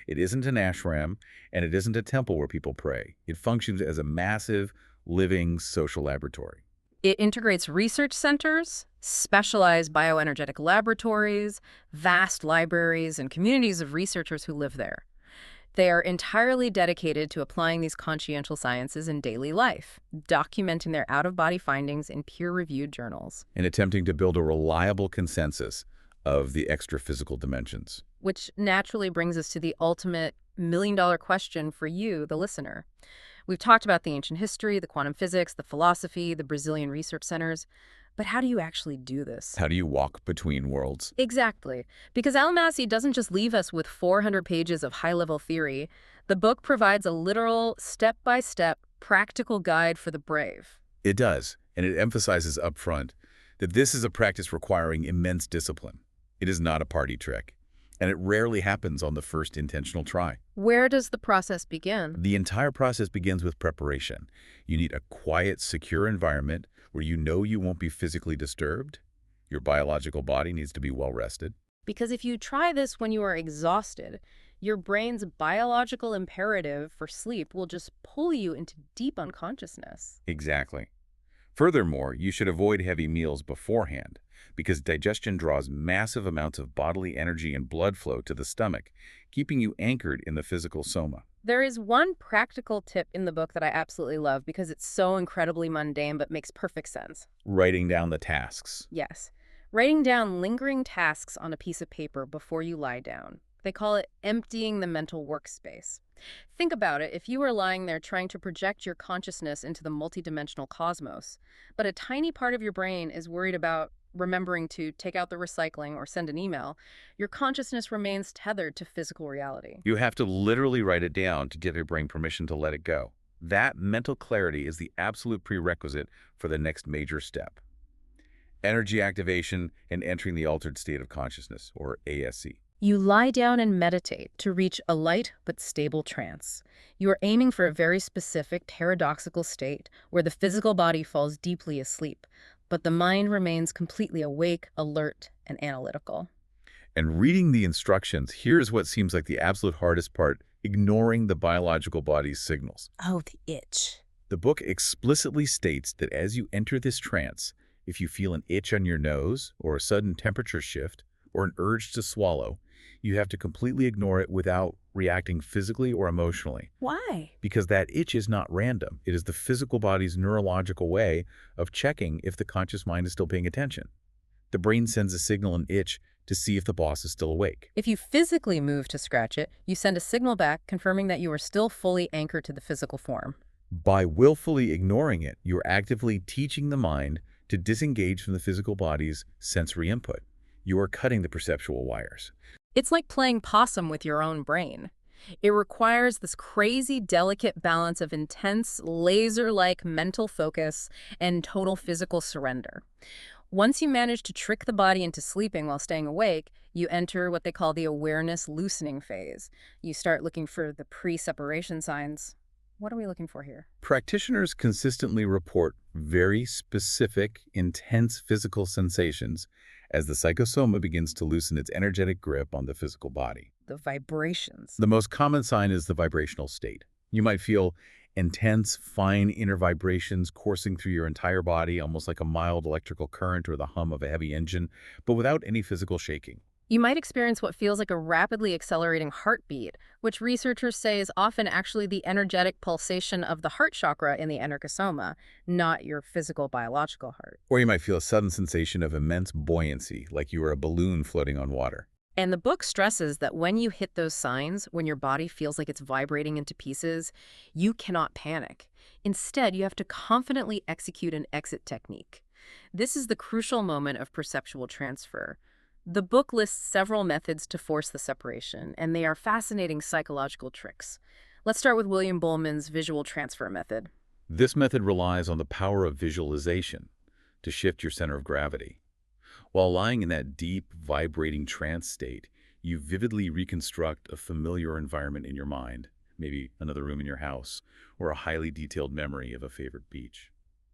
It isn't an ashram, and it isn't a temple where people pray. It functions as a massive, living social laboratory. It integrates research centers, specialized bioenergetic laboratories, vast libraries, and communities of researchers who live there. They are entirely dedicated to applying these consciential sciences in daily life, documenting their out-of-body findings in peer-reviewed journals. And attempting to build a reliable consensus of the extra-physical dimensions. Which naturally brings us to the ultimate million-dollar question for you, the listener. We've talked about the ancient history, the quantum physics, the philosophy, the Brazilian research centers. But how do you actually do this? How do you walk between worlds? Exactly. Because Al Masih doesn't just leave us with 400 pages of high-level theory. The book provides a literal, step-by-step, practical guide for the brave. It does, and it emphasizes up front that this is a practice requiring immense discipline. It is not a party trick, and it rarely happens on the first intentional try. Where does the process begin? The entire process begins with preparation. You need a quiet, secure environment where you know you won't be physically disturbed. Your biological body needs to be well rested. Because if you try this when you are exhausted, your brain's biological imperative for sleep will just pull you into deep unconsciousness. Exactly. Furthermore, you should avoid heavy meals beforehand because digestion draws massive amounts of bodily energy and blood flow to the stomach, keeping you anchored in the physical soma. There is one practical tip in the book that I absolutely love because it's so incredibly mundane but makes perfect sense. Writing down the tasks. Yes. Writing down lingering tasks on a piece of paper before you lie down. They call it emptying the mental workspace. Think about it. If you were lying there trying to project your consciousness into the multidimensional cosmos, but a tiny part of your brain is worried about remembering to take out the recycling or send an email, your consciousness remains tethered to physical reality. You have to literally write it down to give your brain permission to let it go. That mental clarity is the absolute prerequisite for the next major step. Energy activation and entering the altered state of consciousness, or ASC. You lie down and meditate to reach a light but stable trance. You are aiming for a very specific, paradoxical state where the physical body falls deeply asleep, but the mind remains completely awake, alert, and analytical. And reading the instructions, here's what seems like the absolute hardest part: ignoring the biological body's signals. Oh, the itch. The book explicitly states that as you enter this trance, if you feel an itch on your nose, or a sudden temperature shift, or an urge to swallow, you have to completely ignore it without reacting physically or emotionally. Why? Because that itch is not random. It is the physical body's neurological way of checking if the conscious mind is still paying attention. The brain sends a signal, an itch, to see if the boss is still awake. If you physically move to scratch it, you send a signal back confirming that you are still fully anchored to the physical form. By willfully ignoring it, you're actively teaching the mind to disengage from the physical body's sensory input. You are cutting the perceptual wires. It's like playing possum with your own brain. It requires this crazy, delicate balance of intense, laser-like mental focus and total physical surrender. Once you manage to trick the body into sleeping while staying awake, you enter what they call the awareness loosening phase. You start looking for the pre-separation signs. What are we looking for here? Practitioners consistently report very specific, intense physical sensations as the psychosoma begins to loosen its energetic grip on the physical body. The vibrations. The most common sign is the vibrational state. You might feel intense, fine inner vibrations coursing through your entire body, almost like a mild electrical current or the hum of a heavy engine, but without any physical shaking. You might experience what feels like a rapidly accelerating heartbeat, which researchers say is often actually the energetic pulsation of the heart chakra in the energosoma, not your physical biological heart. Or you might feel a sudden sensation of immense buoyancy, like you are a balloon floating on water. And the book stresses that when you hit those signs, when your body feels like it's vibrating into pieces, you cannot panic. Instead, you have to confidently execute an exit technique. This is the crucial moment of perceptual transfer. The book lists several methods to force the separation, and they are fascinating psychological tricks. Let's start with William Buhlman's visual transfer method. This method relies on the power of visualization to shift your center of gravity. While lying in that deep, vibrating trance state, you vividly reconstruct a familiar environment in your mind, maybe another room in your house, or a highly detailed memory of a favorite beach.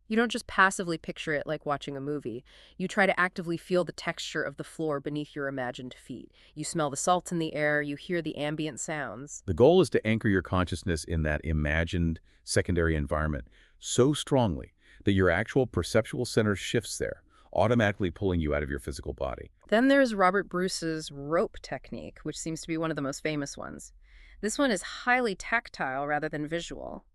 You don't just passively picture it like watching a movie. You try to actively feel the texture of the floor beneath your imagined feet. You smell the salt in the air, you hear the ambient sounds. The goal is to anchor your consciousness in that imagined secondary environment so strongly that your actual perceptual center shifts there, automatically pulling you out of your physical body. Then there's Robert Bruce's rope technique, which seems to be one of the most famous ones. This one is highly tactile rather than visual.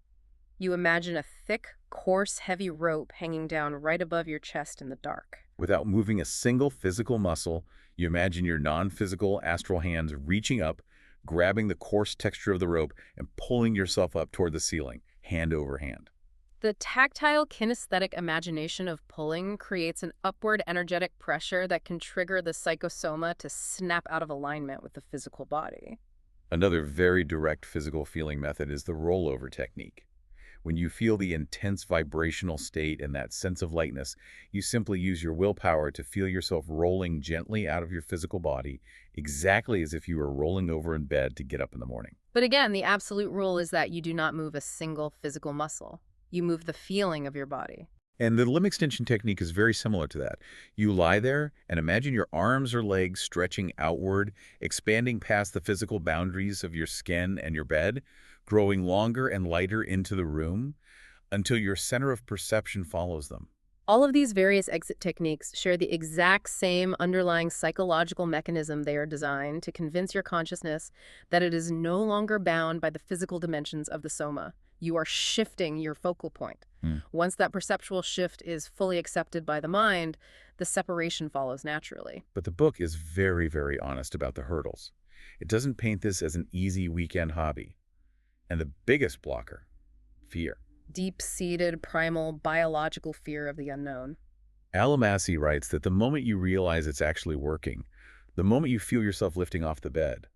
You imagine a thick, coarse, heavy rope hanging down right above your chest in the dark. Without moving a single physical muscle, you imagine your non-physical astral hands reaching up, grabbing the coarse texture of the rope, and pulling yourself up toward the ceiling, hand over hand. The tactile kinesthetic imagination of pulling creates an upward energetic pressure that can trigger the psychosoma to snap out of alignment with the physical body. Another very direct physical feeling method is the rollover technique. When you feel the intense vibrational state and that sense of lightness, you simply use your willpower to feel yourself rolling gently out of your physical body, exactly as if you were rolling over in bed to get up in the morning. But again, the absolute rule is that you do not move a single physical muscle. You move the feeling of your body. And the limb extension technique is very similar to that. You lie there and imagine your arms or legs stretching outward, expanding past the physical boundaries of your skin and your bed, growing longer and lighter into the room until your center of perception follows them. All of these various exit techniques share the exact same underlying psychological mechanism. They are designed to convince your consciousness that it is no longer bound by the physical dimensions of the soma. You are shifting your focal point. Hmm. Once that perceptual shift is fully accepted by the mind, the separation follows naturally. But the book is very, very honest about the hurdles. It doesn't paint this as an easy weekend hobby. And the biggest blocker, fear. Deep-seated, primal, biological fear of the unknown. Alamasi writes that the moment you realize it's actually working, the moment you feel yourself lifting off the bed,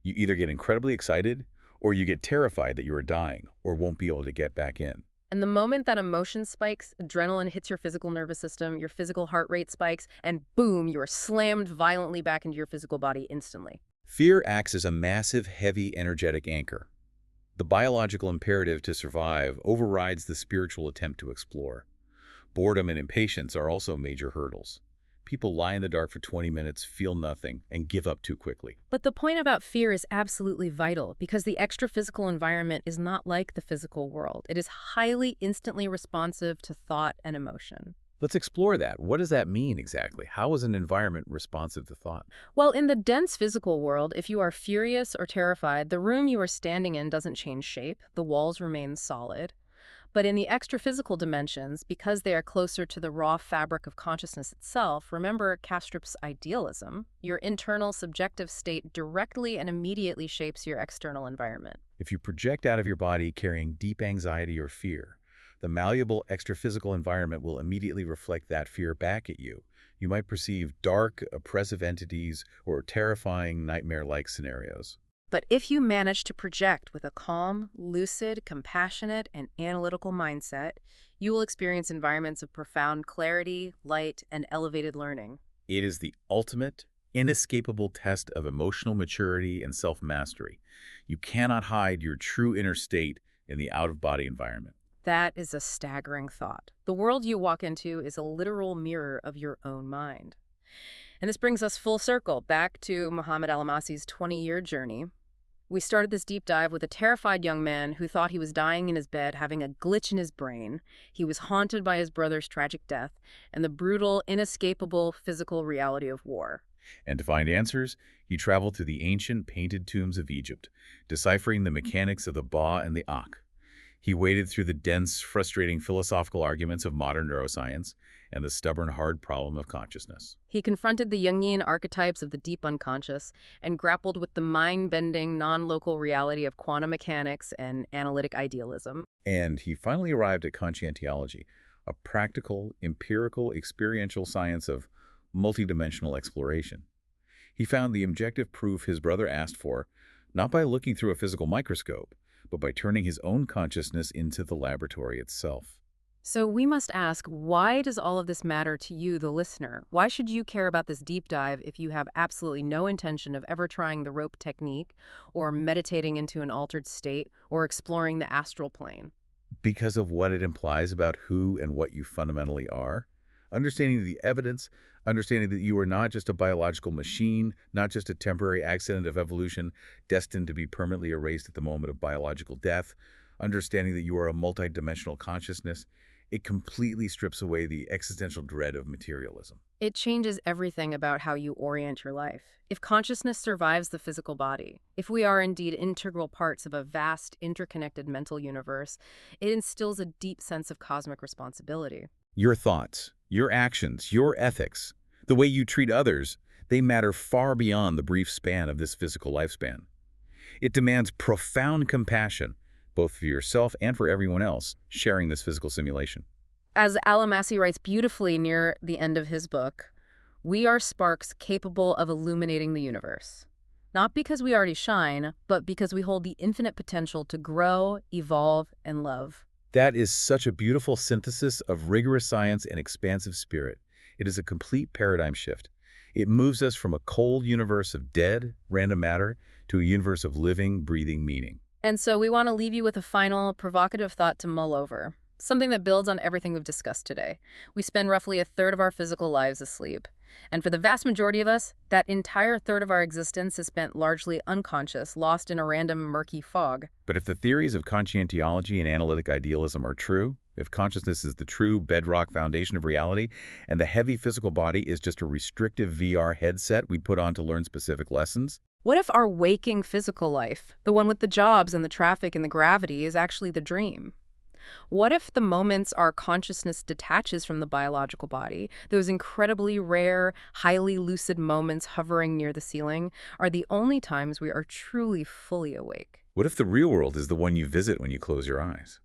you either get incredibly excited or you get terrified that you are dying or won't be able to get back in. And the moment that emotion spikes, adrenaline hits your physical nervous system, your physical heart rate spikes, and boom, you are slammed violently back into your physical body instantly. Fear acts as a massive, heavy, energetic anchor. The biological imperative to survive overrides the spiritual attempt to explore. Boredom and impatience are also major hurdles. People lie in the dark for 20 minutes, feel nothing, and give up too quickly. But the point about fear is absolutely vital because the extra-physical environment is not like the physical world. It is highly instantly responsive to thought and emotion. Let's explore that. What does that mean exactly? How is an environment responsive to thought? Well, in the dense physical world, if you are furious or terrified, the room you are standing in doesn't change shape. The walls remain solid. But in the extra-physical dimensions, because they are closer to the raw fabric of consciousness itself, remember Kastrup's idealism, your internal subjective state directly and immediately shapes your external environment. If you project out of your body carrying deep anxiety or fear, the malleable extra-physical environment will immediately reflect that fear back at you. You might perceive dark, oppressive entities or terrifying nightmare-like scenarios. But if you manage to project with a calm, lucid, compassionate, and analytical mindset, you will experience environments of profound clarity, light, and elevated learning. It is the ultimate, inescapable test of emotional maturity and self-mastery. You cannot hide your true inner state in the out-of-body environment. That is a staggering thought. The world you walk into is a literal mirror of your own mind. And this brings us full circle back to Muhammad Alamasi's 20-year journey. We started this deep dive with a terrified young man who thought he was dying in his bed, having a glitch in his brain. He was haunted by his brother's tragic death and the brutal, inescapable physical reality of war. And to find answers, he traveled to the ancient painted tombs of Egypt, deciphering the mechanics of the Ba and the Ak. He waded through the dense, frustrating philosophical arguments of modern neuroscience and the stubborn, hard problem of consciousness. He confronted the Jungian archetypes of the deep unconscious and grappled with the mind-bending, non-local reality of quantum mechanics and analytic idealism. And he finally arrived at Conscientiology, a practical, empirical, experiential science of multidimensional exploration. He found the objective proof his brother asked for, not by looking through a physical microscope, but by turning his own consciousness into the laboratory itself. So we must ask, why does all of this matter to you, the listener? Why should you care about this deep dive if you have absolutely no intention of ever trying the rope technique, or meditating into an altered state, or exploring the astral plane? Because of what it implies about who and what you fundamentally are. Understanding the evidence, understanding that you are not just a biological machine, not just a temporary accident of evolution destined to be permanently erased at the moment of biological death, understanding that you are a multidimensional consciousness, it completely strips away the existential dread of materialism. It changes everything about how you orient your life. If consciousness survives the physical body, if we are indeed integral parts of a vast, interconnected mental universe, it instills a deep sense of cosmic responsibility. Your thoughts, your actions, your ethics, the way you treat others, they matter far beyond the brief span of this physical lifespan. It demands profound compassion, both for yourself and for everyone else sharing this physical simulation. As Alamasi writes beautifully near the end of his book, we are sparks capable of illuminating the universe. Not because we already shine, but because we hold the infinite potential to grow, evolve, and love. That is such a beautiful synthesis of rigorous science and expansive spirit. It is a complete paradigm shift. It moves us from a cold universe of dead, random matter to a universe of living, breathing meaning. And so we want to leave you with a final, provocative thought to mull over. Something that builds on everything we've discussed today. We spend roughly a third of our physical lives asleep. And for the vast majority of us, that entire third of our existence is spent largely unconscious, lost in a random, murky fog. But if the theories of conscientiology and analytic idealism are true, If consciousness is the true bedrock foundation of reality, and the heavy physical body is just a restrictive VR headset we put on to learn specific lessons? What if our waking physical life, the one with the jobs and the traffic and the gravity, is actually the dream? What if the moments our consciousness detaches from the biological body, those incredibly rare, highly lucid moments hovering near the ceiling, are the only times we are truly fully awake? What if the real world is the one you visit when you close your eyes?